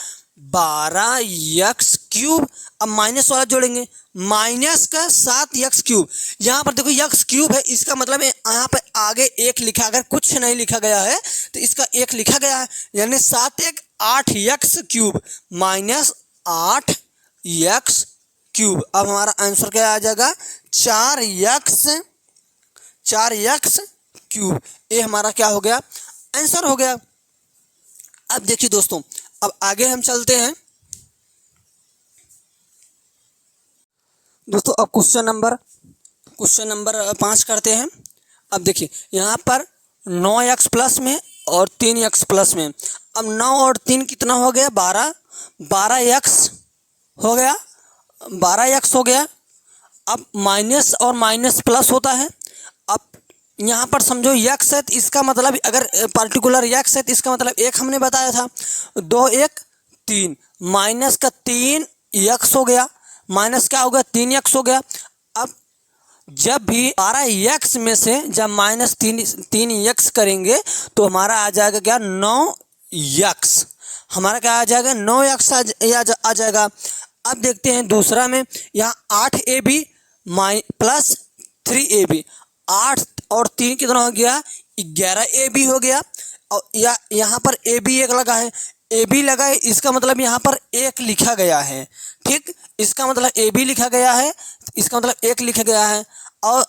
12x क्यूब। अब माइनस वाला जोड़ेंगे, माइनस का 7x क्यूब। यहाँ पर देखो x क्यूब है, इसका मतलब है यहाँ पर आगे एक लिखा, अगर कुछ नहीं लिखा गया है तो इसका एक लिखा गया है, यानी 7 1 8x cube minus 8x cube. अब हमारा आंसर क्या आ जाएगा 4x क्यूब। ये हमारा क्या हो गया, आंसर हो गया। अब देखिए दोस्तों, अब आगे हम चलते हैं दोस्तों। अब क्वेश्चन नंबर 5 करते हैं। अब देखिए यहाँ पर 9x प्लस में और 3x प्लस में। अब 9 और 3 कितना हो गया 12, 12x हो गया, 12x हो गया। अब माइनस और माइनस प्लस होता है। अब यहाँ पर समझो x है तो इसका मतलब, अगर पर्टिकुलर x है तो इसका मतलब एक हमने बताया था, 2 1 3, माइनस का 3x हो गया, माइनस क्या हो गया 3x हो गया। अब जब भी 12x में से जब माइनस 3x करेंगे तो हमारा आ जाएगा क्या 9x, हमारा क्या आ जाएगा 9x आ जाएगा। अब देखते हैं दूसरा में, यहाँ 8ab प्लस 3ab, 8 और 3 कितना हो गया 11ab हो गया। और यहाँ पर ab एक लगा है, ab लगा है, इसका मतलब यहाँ पर एक लिखा गया है। ठीक, इसका मतलब ab लिखा गया है, इसका मतलब एक लिखा गया है। और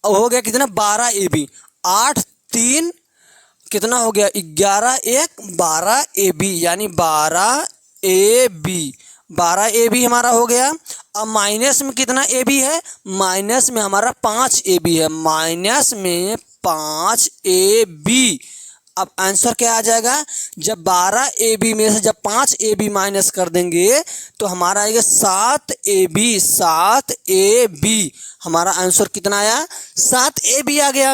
हो गया कितना 12ab, 8 3 कितना हो गया 11 1 12ab, यानी 12ab हमारा हो गया। अब माइनस में कितना ए बी है, माइनस में हमारा 5 ए बी है, माइनस में 5 ए बी। अब आंसर क्या आ जाएगा, जब 12 ए बी में से जब 5 ए बी माइनस कर देंगे तो हमारा आएगा 7 ए बी, 7 ए बी। हमारा आंसर कितना आया, 7 ए बी आ गया।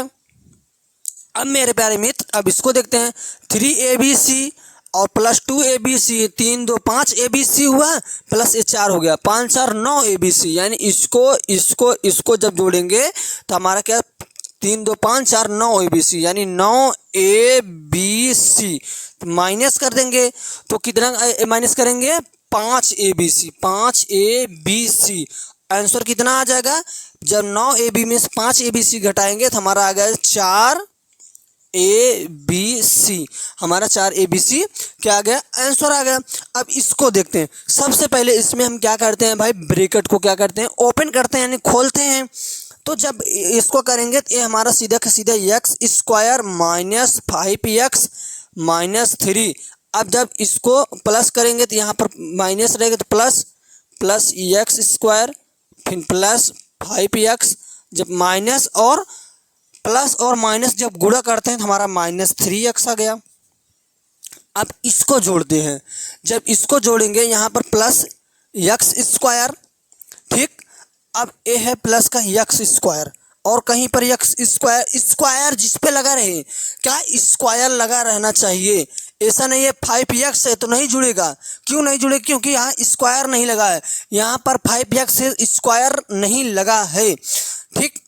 अब मेरे प्यारे मित्र अब इसको देखते हैं, 3 ए बी सी और plus 2 A B C, 3 2 5 A B C हुआ, प्लस ये 4 हो गया, 5 4 9 ए बी सी। यानी इसको जब जोड़ेंगे तो हमारा क्या, 3 2 5 4 9 ए बी सी, यानी 9 ए बी सी। माइनस कर देंगे तो कितना माइनस करेंगे, 5 A B C, 5 A B C. Answer कितना आ जाएगा, जब 9 ए बी में से 5 ए बी सी घटाएंगे तो हमारा आ गया 4 ए बी सी। हमारा 4 ए बी सी क्या आ गया, आंसर आ गया। अब इसको देखते हैं, सबसे पहले इसमें हम क्या करते हैं भाई, ब्रैकेट को क्या करते हैं, ओपन करते हैं यानी खोलते हैं। तो जब इसको करेंगे तो ये हमारा सीधा का सीधा x square minus 5x minus 3। अब जब इसको प्लस करेंगे तो यहाँ पर माइनस रहेगा तो प्लस एक्स स्क्वायर, फिर प्लस 5x, जब माइनस और प्लस और माइनस जब गुणा करते हैं तो हमारा माइनस 3x आ गया। अब इसको जोड़ते हैं, जब इसको जोड़ेंगे यहाँ पर प्लस एक्स स्क्वायर, ठीक। अब ए है प्लस का एक्स स्क्वायर और कहीं पर एक्स स्क्वायर जिस पे लगा रहे, क्या स्क्वायर लगा रहना चाहिए, ऐसा नहीं है 5x है तो नहीं जुड़ेगा। क्यों नहीं जुड़ेगा, क्योंकि यहाँ स्क्वायर नहीं लगा है, यहाँ पर 5x से स्क्वायर नहीं लगा है, ठीक।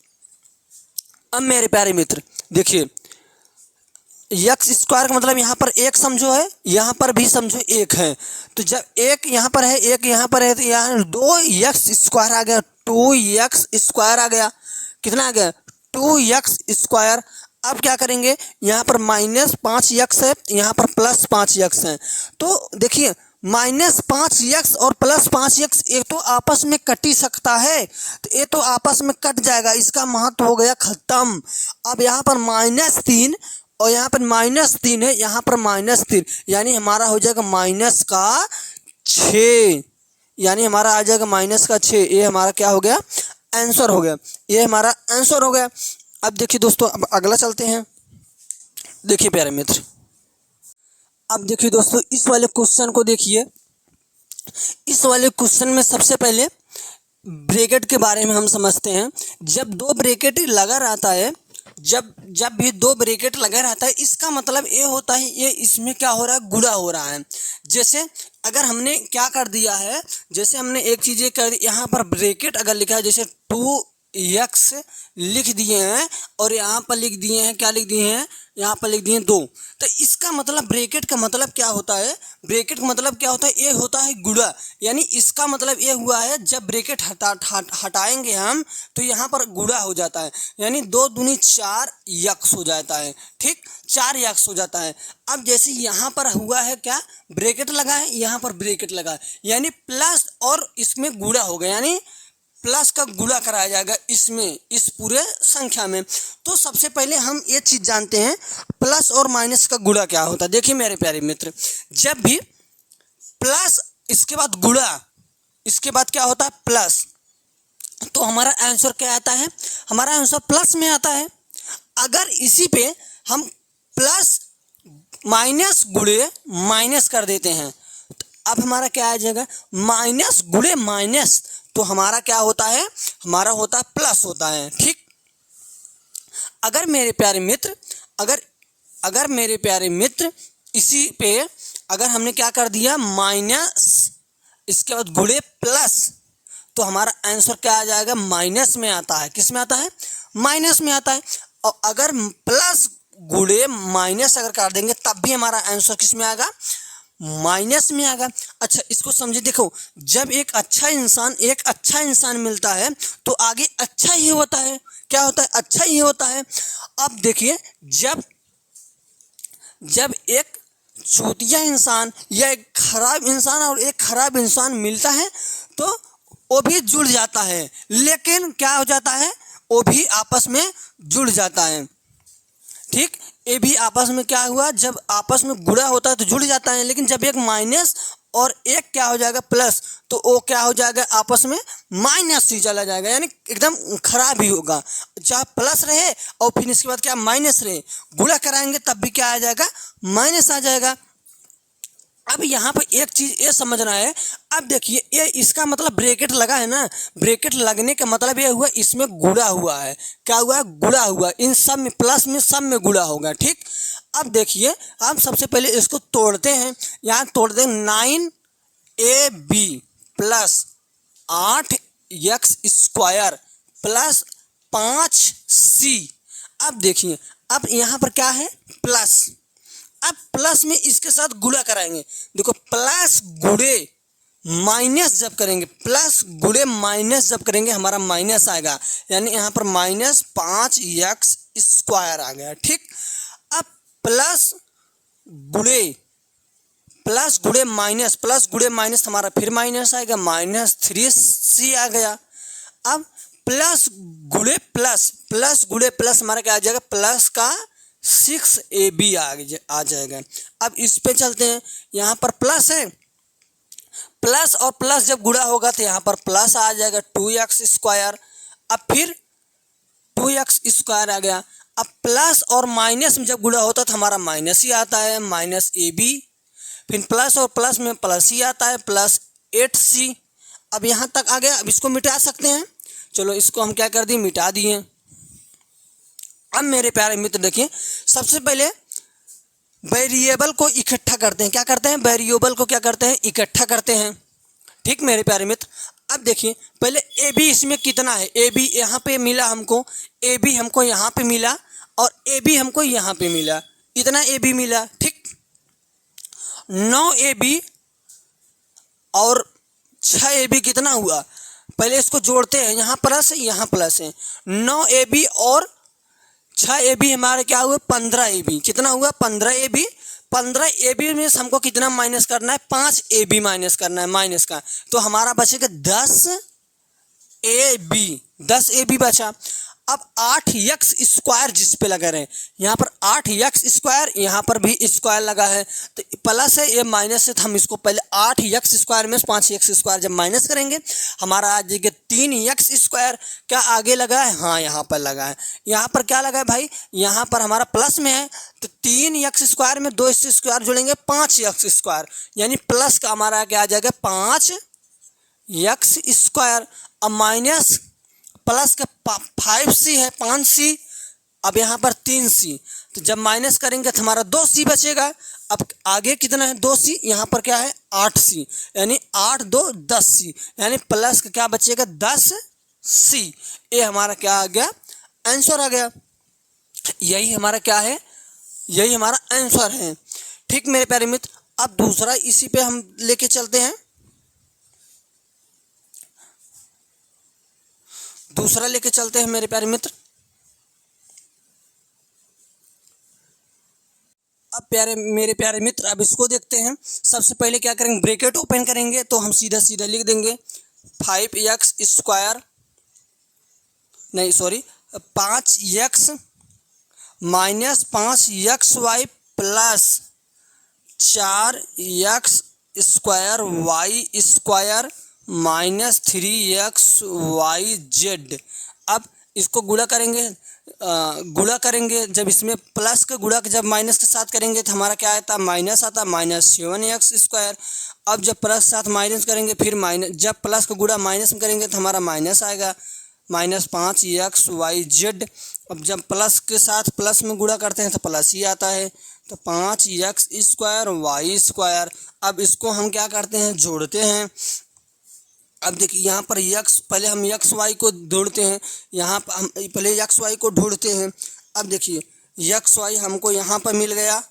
अब मेरे प्यारे मित्र देखिए, एक्स स्क्वायर का मतलब यहाँ पर एक समझो है, यहाँ पर भी समझो एक है। तो जब एक यहाँ पर है एक यहाँ पर है तो यहाँ 2x स्क्वायर आ गया, 2x स्क्वायर आ गया। कितना आ गया, 2x स्क्वायर। अब क्या करेंगे, यहाँ पर माइनस 5x है, यहाँ पर प्लस 5x है। तो देखिए माइनस 5x और प्लस 5x एक तो आपस में कट ही सकता है, तो ये तो आपस में कट जाएगा, इसका महत्व हो गया खत्म। अब यहाँ पर -3 और यहाँ पर -3 है, यहाँ पर -3, यानी हमारा हो जाएगा माइनस का 6, यानी हमारा आ जाएगा माइनस का 6। ये हमारा क्या हो गया, आंसर हो गया, ये हमारा आंसर हो गया। अब देखिए दोस्तों, अब अगला चलते हैं। देखिए प्यारे मित्र, अब देखिए दोस्तों इस वाले क्वेश्चन को देखिए। इस वाले क्वेश्चन में सबसे पहले ब्रैकेट के बारे में हम समझते हैं। जब दो ब्रैकेट लगा रहता है, जब भी दो ब्रैकेट लगा रहता है, इसका मतलब ये होता है ये इसमें क्या हो रहा है, गुणा हो रहा है। जैसे अगर हमने क्या कर दिया है, जैसे हमने एक चीज़ कर दी, यहाँ पर ब्रैकेट अगर लिखा है जैसे 2x लिख दिए हैं और यहाँ पर लिख दिए हैं, क्या लिख दिए हैं, यहाँ पर लिख दिए हैं 2। तो इसका मतलब ब्रैकेट का मतलब क्या होता है, ब्रैकेट का मतलब क्या होता है, ये होता है गुणा। यानी इसका मतलब ये हुआ है जब ब्रैकेट हटाएंगे हम तो यहाँ पर गुणा हो जाता है, यानी 2 दूनी 4x हो जाता है, ठीक, 4x हो जाता है। अब जैसे यहाँ पर हुआ है क्या, ब्रैकेट लगा है, यहाँ पर ब्रैकेट लगा है, यानी प्लस और इसमें गुणा हो गया, यानी प्लस का गुणा कराया जाएगा इसमें, इस पूरे संख्या में। तो सबसे पहले हम ये चीज़ जानते हैं प्लस और माइनस का गुणा क्या होता है। देखिए मेरे प्यारे मित्र, जब भी प्लस इसके बाद गुणा, इसके बाद क्या होता है प्लस, तो हमारा आंसर क्या आता है, हमारा आंसर प्लस में आता है। अगर इसी पे हम प्लस माइनस गुणे माइनस कर देते हैं तो अब हमारा क्या आ जाएगा, माइनस गुणे माइनस, तो हमारा क्या होता है, हमारा होता है प्लस होता है, ठीक। अगर मेरे प्यारे मित्र, अगर मेरे प्यारे मित्र इसी पे अगर हमने क्या कर दिया माइनस, इसके बाद गुणे प्लस, तो हमारा आंसर क्या आ जाएगा, माइनस में आता है। किस में आता है, माइनस में आता है। और अगर प्लस गुणे माइनस अगर कर देंगे तब भी हमारा आंसर किस में आएगा, माइनस में आएगा। अच्छा इसको समझे, देखो जब एक अच्छा इंसान मिलता है तो आगे अच्छा ही होता है, क्या होता है, अच्छा ही होता है। अब देखिए जब एक चूतिया इंसान या एक खराब इंसान और एक खराब इंसान मिलता है तो वो भी जुड़ जाता है, लेकिन क्या हो जाता है, वो भी आपस में जुड़ जाता है, ठीक। ये भी आपस में क्या हुआ, जब आपस में गुणा होता है तो जुड़ जाता है, लेकिन जब एक माइनस और एक क्या हो जाएगा प्लस, तो वो क्या हो जाएगा, आपस में माइनस ही चला जाएगा, यानी एकदम खराब ही होगा। चाहे प्लस रहे और फिर इसके बाद क्या माइनस रहे, गुणा कराएंगे तब भी क्या आ जाएगा, माइनस आ जाएगा। अब यहाँ पर एक चीज़ ये समझना है, अब देखिए ये इसका मतलब ब्रैकेट लगा है ना, ब्रैकेट लगने का मतलब ये हुआ इसमें गुणा हुआ है, क्या हुआ है, गुणा हुआ, इन सब में प्लस में सब में गुणा होगा, ठीक। अब देखिए हम सबसे पहले इसको तोड़ते हैं, यहाँ तोड़ दें 9ab plus 8x square plus 5c। अब देखिए अब यहाँ पर क्या है, प्लस, अब प्लस में इसके साथ गुणा कराएंगे, देखो प्लस गुणे माइनस जब करेंगे, प्लस गुणे माइनस जब करेंगे हमारा माइनस आएगा, यानी यहाँ पर माइनस 5x स्क्वायर आ गया, ठीक। अब प्लस गुणे माइनस, प्लस गुणे माइनस हमारा फिर माइनस आएगा, माइनस 3c आ गया। अब प्लस गुणे प्लस, प्लस गुणे प्लस हमारा क्या आ जाएगा, प्लस का 6ab आ जाएगा। अब इस पे चलते हैं, यहाँ पर प्लस है, प्लस और प्लस जब गुणा होगा तो यहाँ पर प्लस आ जाएगा 2x स्क्वायर, अब फिर 2x स्क्वायर आ गया। अब प्लस और माइनस में जब गुणा होता तो हमारा माइनस ही आता है, माइनस ab, फिर प्लस और प्लस में प्लस ही आता है, प्लस 8c। अब यहाँ तक आ गया, अब इसको मिटा सकते हैं, चलो इसको हम क्या कर दिए, मिटा दिए। अब मेरे प्यारे मित्र देखिए, सबसे पहले वेरिएबल को इकट्ठा करते हैं, क्या करते हैं, वेरिएबल को क्या करते हैं, इकट्ठा करते हैं, ठीक मेरे प्यारे मित्र। अब देखिए पहले ए बी इसमें कितना है, ए बी यहाँ पे मिला हमको, ए बी हमको यहाँ पे मिला और ए बी हमको यहाँ पे मिला, इतना ए बी मिला, ठीक। 9ab और 6ab कितना हुआ, पहले इसको जोड़ते हैं, यहाँ प्लस है यहाँ प्लस है, 9ab और 6ab हमारे क्या हुआ, 15ab, कितना हुआ 15ab, 15ab में हमको कितना माइनस करना है, 5ab माइनस करना है, माइनस का, तो हमारा बचेगा 10ab बचा। अब 8x स्क्वायर जिस पे लगा रहे हैं, यहाँ पर 8x स्क्वायर, यहाँ पर भी स्क्वायर लगा है, तो प्लस है ये माइनस है, तो हम इसको पहले 8x स्क्वायर में 5x स्क्वायर जब माइनस करेंगे हमारा आ जाएगा 3x स्क्वायर। क्या आगे लगा है, हाँ यहाँ पर लगा है, यहाँ पर क्या लगा है भाई, यहाँ पर हमारा प्लस में है, तो 3x स्क्वायर में 2x स्क्वायर जोड़ेंगे 5x स्क्वायर, यानी प्लस का हमारा क्या आ जाएगा 5x स्क्वायर। अब माइनस प्लस का 5c है, 5c, अब यहाँ पर 3c, तो जब माइनस करेंगे तो हमारा 2c बचेगा। अब आगे कितना है 2c, यहाँ पर क्या है 8c, यानी 8 2 10c, यानी प्लस का क्या बचेगा 10c। ये हमारा क्या आ गया, आंसर आ गया, यही हमारा क्या है, यही हमारा आंसर है, ठीक मेरे प्यारे मित्र। अब दूसरा इसी पे हम लेके चलते हैं, दूसरा लेके चलते हैं मेरे प्यारे मित्र। अब मेरे प्यारे मित्र अब इसको देखते हैं। सबसे पहले क्या करेंगे, ब्रैकेट ओपन करेंगे, तो हम सीधा सीधा लिख देंगे 5x स्क्वायर, नहीं sorry 5x minus 5xy plus 4x square Y square minus 3xyz। अब इसको गुणा करेंगे, जब इसमें प्लस का गुणा जब माइनस के साथ करेंगे तो हमारा क्या आता है, माइनस आता है, माइनस 7x स्क्वायर। अब जब प्लस के साथ माइनस करेंगे फिर माइनस, जब प्लस का गुणा माइनस में करेंगे तो हमारा माइनस आएगा, माइनस 5xyz। अब जब प्लस के साथ प्लस में गुणा करते हैं तो प्लस ही आता है, तो 5x स्क्वायर वाई स्क्वायर। अब इसको हम क्या करते हैं, जोड़ते हैं। अब देखिए यहाँ पर x, पहले हम एक्स वाई को ढूंढते हैं, यहाँ पर हम पहले एक्स वाई को ढूंढते हैं। अब देखिए एक्स वाई हमको यहाँ पर मिल गया,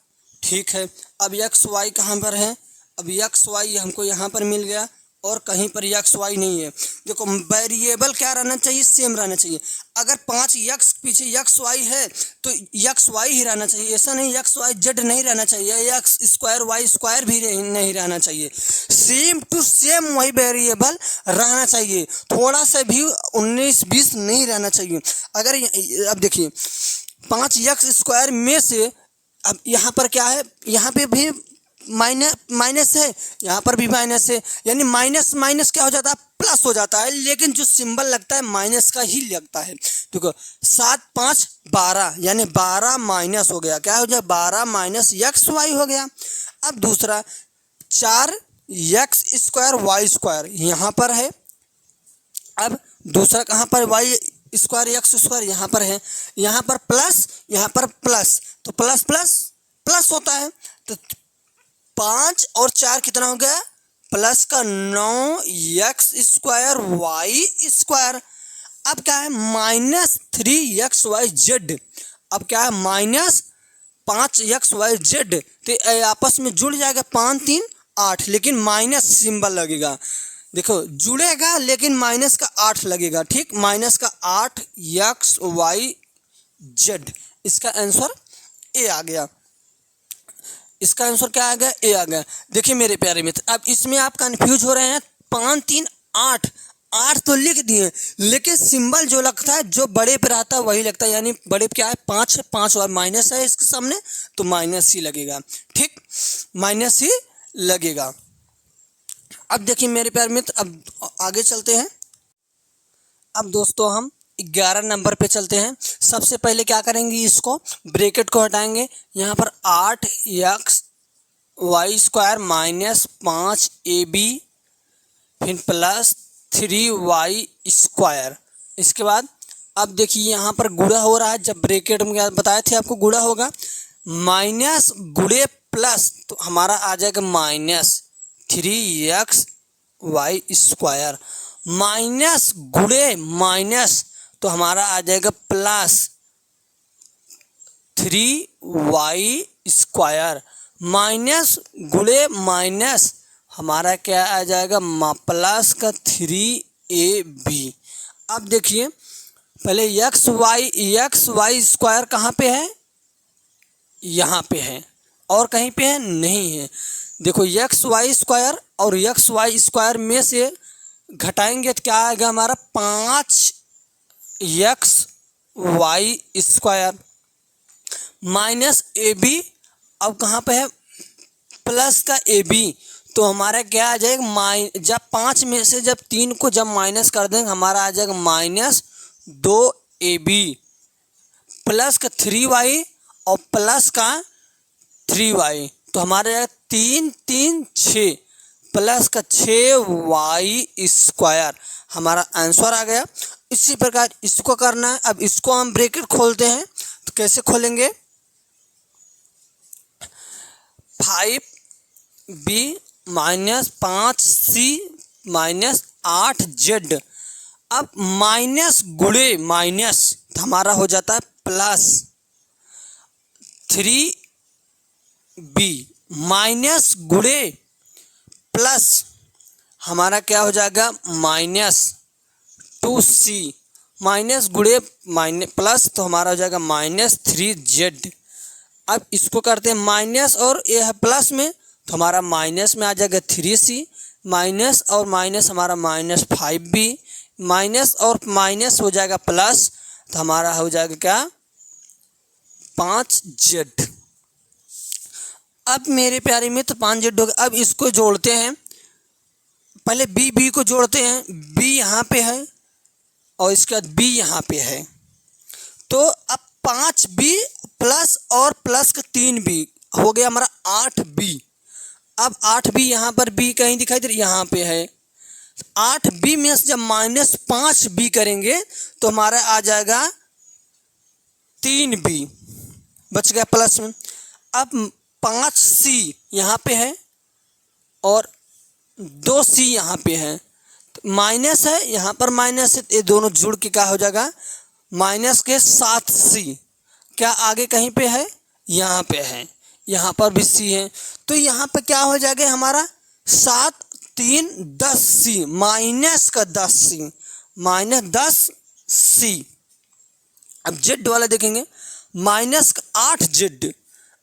ठीक है। अब एक्स वाई कहाँ पर है, अब एक्स वाई हमको यहाँ पर मिल गया और कहीं पर एक्स वाई नहीं है। देखो वेरिएबल क्या रहना चाहिए, सेम रहना चाहिए। अगर 5x पीछे एक्स वाई है तो एक्स वाई ही रहना चाहिए, ऐसा नहीं एक्स वाई जेड नहीं रहना चाहिए, एक्स स्क्वायर वाई स्क्वायर भी नहीं रहना चाहिए, सेम टू सेम वही वेरिएबल रहना चाहिए, थोड़ा सा भी 19-20 नहीं रहना चाहिए। अगर अब देखिए 5x स्क्वायर में से अब यहाँ पर क्या है, यहाँ पे भी माइनस माइनस है, यहाँ पर भी माइनस है, यानी माइनस माइनस क्या हो जाता है, प्लस हो जाता है, लेकिन जो सिंबल लगता है माइनस का ही लगता है। देखो 7 5 12, यानी 12 माइनस हो गया, क्या हो जाए 12 माइनस एक्स वाई हो गया। अब दूसरा 4 एक्स स्क्वायर वाई स्क्वायर यहाँ पर है, अब दूसरा कहाँ पर वाई स्क्वायर एक्स स्क्वायर यहाँ पर है, यहाँ पर प्लस यहाँ पर प्लस, तो प्लस प्लस प्लस होता है। तो 5 और 4 कितना हो गया, प्लस का 9 एक्स स्क्वायर वाई स्क्वायर। अब क्या है माइनस 3 एक्स वाई जेड, अब क्या है माइनस 5 एक्स वाई जेड, तो आपस में जुड़ जाएगा 5 3 8, लेकिन माइनस सिंबल लगेगा। देखो जुड़ेगा लेकिन माइनस का 8 लगेगा, ठीक, माइनस का 8 एक्स वाई जेड। इसका आंसर ए आ गया, इसका आंसर क्या आ गया, ए आ गया। देखिए मेरे प्यारे मित्र, अब इसमें आप कंफ्यूज हो रहे हैं, 5 3 8 8 तो लिख दिए, लेकिन सिंबल जो लगता है जो बड़े पे रहता है वही लगता है, यानी बड़े पे क्या है 5 है, 5 और माइनस है इसके सामने, तो माइनस ही लगेगा, ठीक, माइनस ही लगेगा। अब देखिए मेरे प्यारे मित्र, अब आगे चलते हैं। अब दोस्तों हम 11 नंबर पे चलते हैं। सबसे पहले क्या करेंगे, इसको ब्रैकेट को हटाएंगे, यहाँ पर 8 X Y square minus 5 A B, फिर प्लस 3 वाई स्क्वायर। इसके बाद अब देखिए यहाँ पर गुणा हो रहा है, जब ब्रैकेट में क्या बताए थे आपको गुणा होगा, माइनस गुणे प्लस, तो हमारा आ जाएगा minus 3 X Y square, minus गुणे माइनस, तो हमारा आ जाएगा प्लस 3 वाई स्क्वायर, माइनस गुणे माइनस हमारा क्या आ जाएगा प्लस का 3 ए बी। अब देखिए पहले एक्स वाई स्क्वायर कहाँ पे है, यहाँ पे है, और कहीं पे है नहीं है। देखो एक्स वाई स्क्वायर और एक्स वाई स्क्वायर में से घटाएंगे तो क्या आएगा हमारा 5 X Y square minus A B, अब कहाँ पे है प्लस का ए बी, तो हमारा क्या आ जाएगा जब 5 में से जब 3 को जब माइनस कर देंगे हमारा आ जाएगा माइनस 2 ए बी, प्लस का 3 वाई और प्लस का 3 वाई, तो हमारे 3 3 6 प्लस का 6 वाई स्क्वायर, हमारा आंसर आ गया। इसी प्रकार इसको करना है। अब इसको हम ब्रैकेट खोलते हैं, तो कैसे खोलेंगे, 5b minus 5c minus 8z, अब माइनस गुणे माइनस तो हमारा हो जाता है प्लस 3b माइनस गुणे प्लस हमारा क्या हो जाएगा माइनस 2c, माइनस गुणे माइनस प्लस तो हमारा हो जाएगा माइनस 3z। अब इसको करते हैं माइनस और ये है प्लस में, तो हमारा माइनस में आ जाएगा 3c, माइनस और माइनस हमारा माइनस 5b, माइनस और माइनस हो जाएगा प्लस, तो हमारा हो जाएगा क्या 5z। अब मेरे प्यारे मित्र 5z हो गया। अब इसको जोड़ते हैं, पहले बी को जोड़ते हैं, b यहाँ पे है और इसके बाद b यहाँ पे है, तो अब 5b प्लस और प्लस का 3b हो गया हमारा 8b। अब 8b यहाँ पर b कहीं दिखाई दे रहा, यहाँ पे है, 8b में से जब माइनस 5b करेंगे तो हमारा आ जाएगा 3b, बच गया प्लस में। अब 5c यहाँ पे है और 2c यहाँ पे है, तो माइनस है, यहाँ पर माइनस है, ये दोनों जुड़ के क्या हो जाएगा माइनस के 7c, क्या आगे कहीं पे है, यहाँ पे है, यहाँ पर भी c है, तो यहाँ पे क्या हो जाएगा हमारा 7 3 10c माइनस का 10c माइनस 10c। अब जेड वाला देखेंगे, माइनस का 8z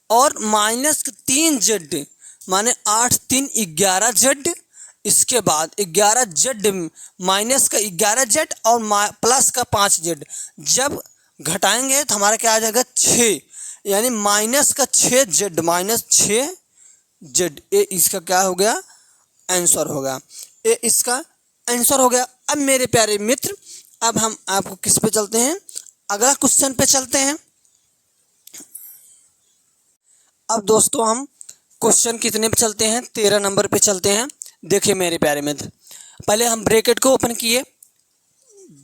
और माइनस का 3z, माने 8 3 11z, इसके बाद 11z माइनस का 11z और प्लस का 5z, जब घटाएंगे तो हमारा क्या आ जाएगा 6, यानी माइनस का 6z माइनस 6 जेड। ये इसका क्या हो गया, आंसर होगा। ये इसका आंसर हो गया। अब मेरे प्यारे मित्र, अब हम आपको किस पे चलते हैं, अगला क्वेश्चन पे चलते हैं। अब दोस्तों हम क्वेश्चन कितने पे चलते हैं, 13 नंबर पे चलते हैं। देखिए मेरे प्यारे मित्र, पहले हम ब्रैकेट को ओपन किए,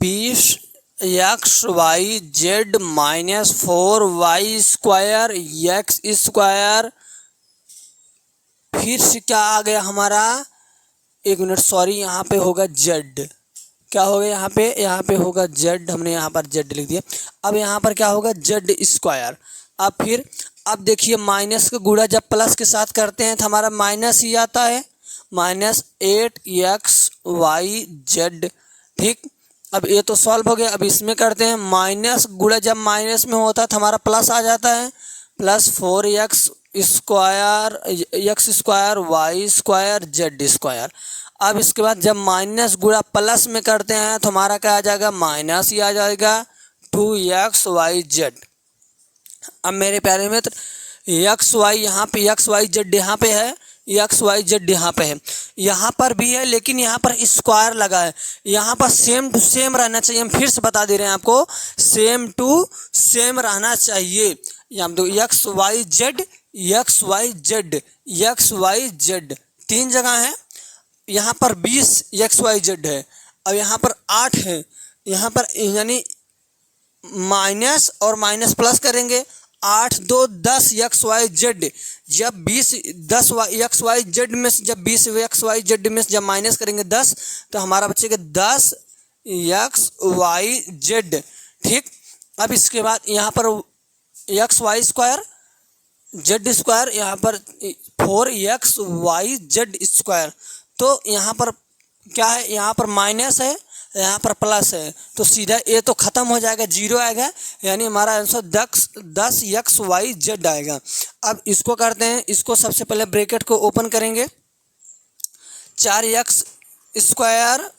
20 X Y Z minus 4 Y square X square, फिर से क्या आ गया हमारा, एक मिनट सॉरी, यहाँ पे होगा जेड। क्या होगा यहाँ पे होगा जेड, हमने यहाँ पर जेड लिख दिया। अब यहाँ पर क्या होगा, जेड स्क्वायर। अब देखिए माइनस का गुणा जब प्लस के साथ करते हैं तो हमारा माइनस ही आता है, -8 एक्स वाई जेड। ठीक, अब ये तो सॉल्व हो गया। अब इसमें करते हैं, माइनस गुणा जब माइनस में होता है तो हमारा प्लस आ जाता है, +4 X square Y square Z square. अब इसके बाद जब माइनस गुणा प्लस में करते हैं तो हमारा क्या आ जाएगा, माइनस ही आ जाएगा, 2 एक्स वाई जेड। अब मेरे प्यारे मित्र, एक्स वाई यहाँ पे, एक्स वाई जेड यहाँ पे है, एक्स वाई जेड यहाँ पे है, यहाँ पर भी है, लेकिन यहाँ पर स्क्वायर लगा है। यहाँ पर सेम टू सेम रहना चाहिए। हम फिर से बता दे रहे हैं आपको, सेम टू सेम रहना चाहिए। यहाँ दो X Y Z, X Y Z, X Y Z, 3 जगह है। यहाँ पर 20 एक्स वाई जेड है, अब यहाँ पर 8 है, यहाँ पर यानी माइनस और माइनस प्लस करेंगे, 8 2 10 एक्स वाई जेड। जब 20 10 एक्स वाई जेड में से जब 20 एक्स वाई जेड में से जब माइनस करेंगे 10, तो हमारा बचेगा 10 एक्स वाई जेड। ठीक, अब इसके बाद यहाँ पर X Y square Z square, यहाँ पर 4 एक्स वाई जेड स्क्वायर। तो यहाँ पर क्या है, यहाँ पर माइनस है, यहाँ पर प्लस है, तो सीधा ये तो ख़त्म हो जाएगा, 0 आएगा, यानी हमारा आंसर 10 एक्स वाई जेड आएगा। अब इसको करते हैं, इसको सबसे पहले ब्रैकेट को ओपन करेंगे, 4 X square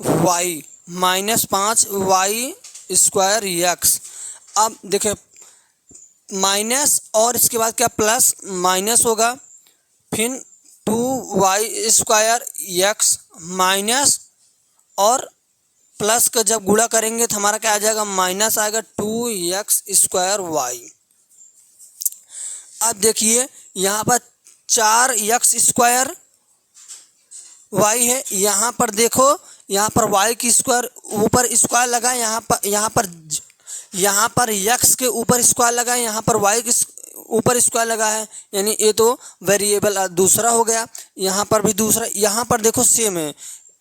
Y -5 Y square X. अब देखिए माइनस और इसके बाद क्या, प्लस माइनस होगा, फिर 2 वाई स्क्वायर एक्स माइनस और प्लस का जब गुणा करेंगे तो हमारा क्या आ जाएगा, माइनस आएगा, 2 एक्स स्क्वायर वाई। अब देखिए यहाँ पर 4 एक्स स्क्वायर वाई है, यहाँ पर देखो, यहाँ पर वाई की स्क्वायर ऊपर स्क्वायर लगा, यहाँ पर एक्स के ऊपर स्क्वायर लगा, यहाँ पर वाई के ऊपर स्क्वायर लगा है, यानी ये तो वेरिएबल दूसरा हो गया। यहाँ पर भी दूसरा, यहाँ पर देखो सेम है,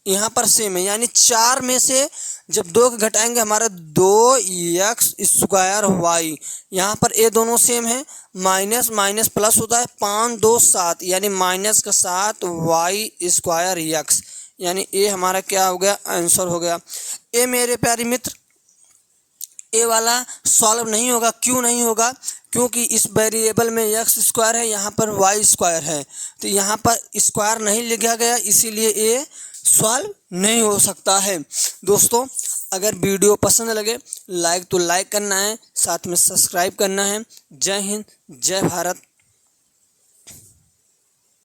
यहाँ पर सेम है, यानी 4 में से जब 2 को घटाएंगे हमारा 2 एक्स स्क्वायर वाई। यहाँ पर ये दोनों सेम है, माइनस माइनस प्लस होता है, 5 2 7, यानी माइनस का 7 वाई स्क्वायर एक्स, यानी ये हमारा क्या हो गया, आंसर हो गया। ये मेरे प्यारे मित्र, ये वाला सॉल्व नहीं होगा। क्यों नहीं होगा, क्योंकि इस वेरिएबल में एक्स स्क्वायर है, यहाँ पर वाई स्क्वायर है, तो यहाँ पर स्क्वायर नहीं लिखा गया, इसीलिए ये सॉल्व नहीं हो सकता है। दोस्तों अगर वीडियो पसंद लगे लाइक तो लाइक करना है, साथ में सब्सक्राइब करना है। जय हिंद, जय भारत।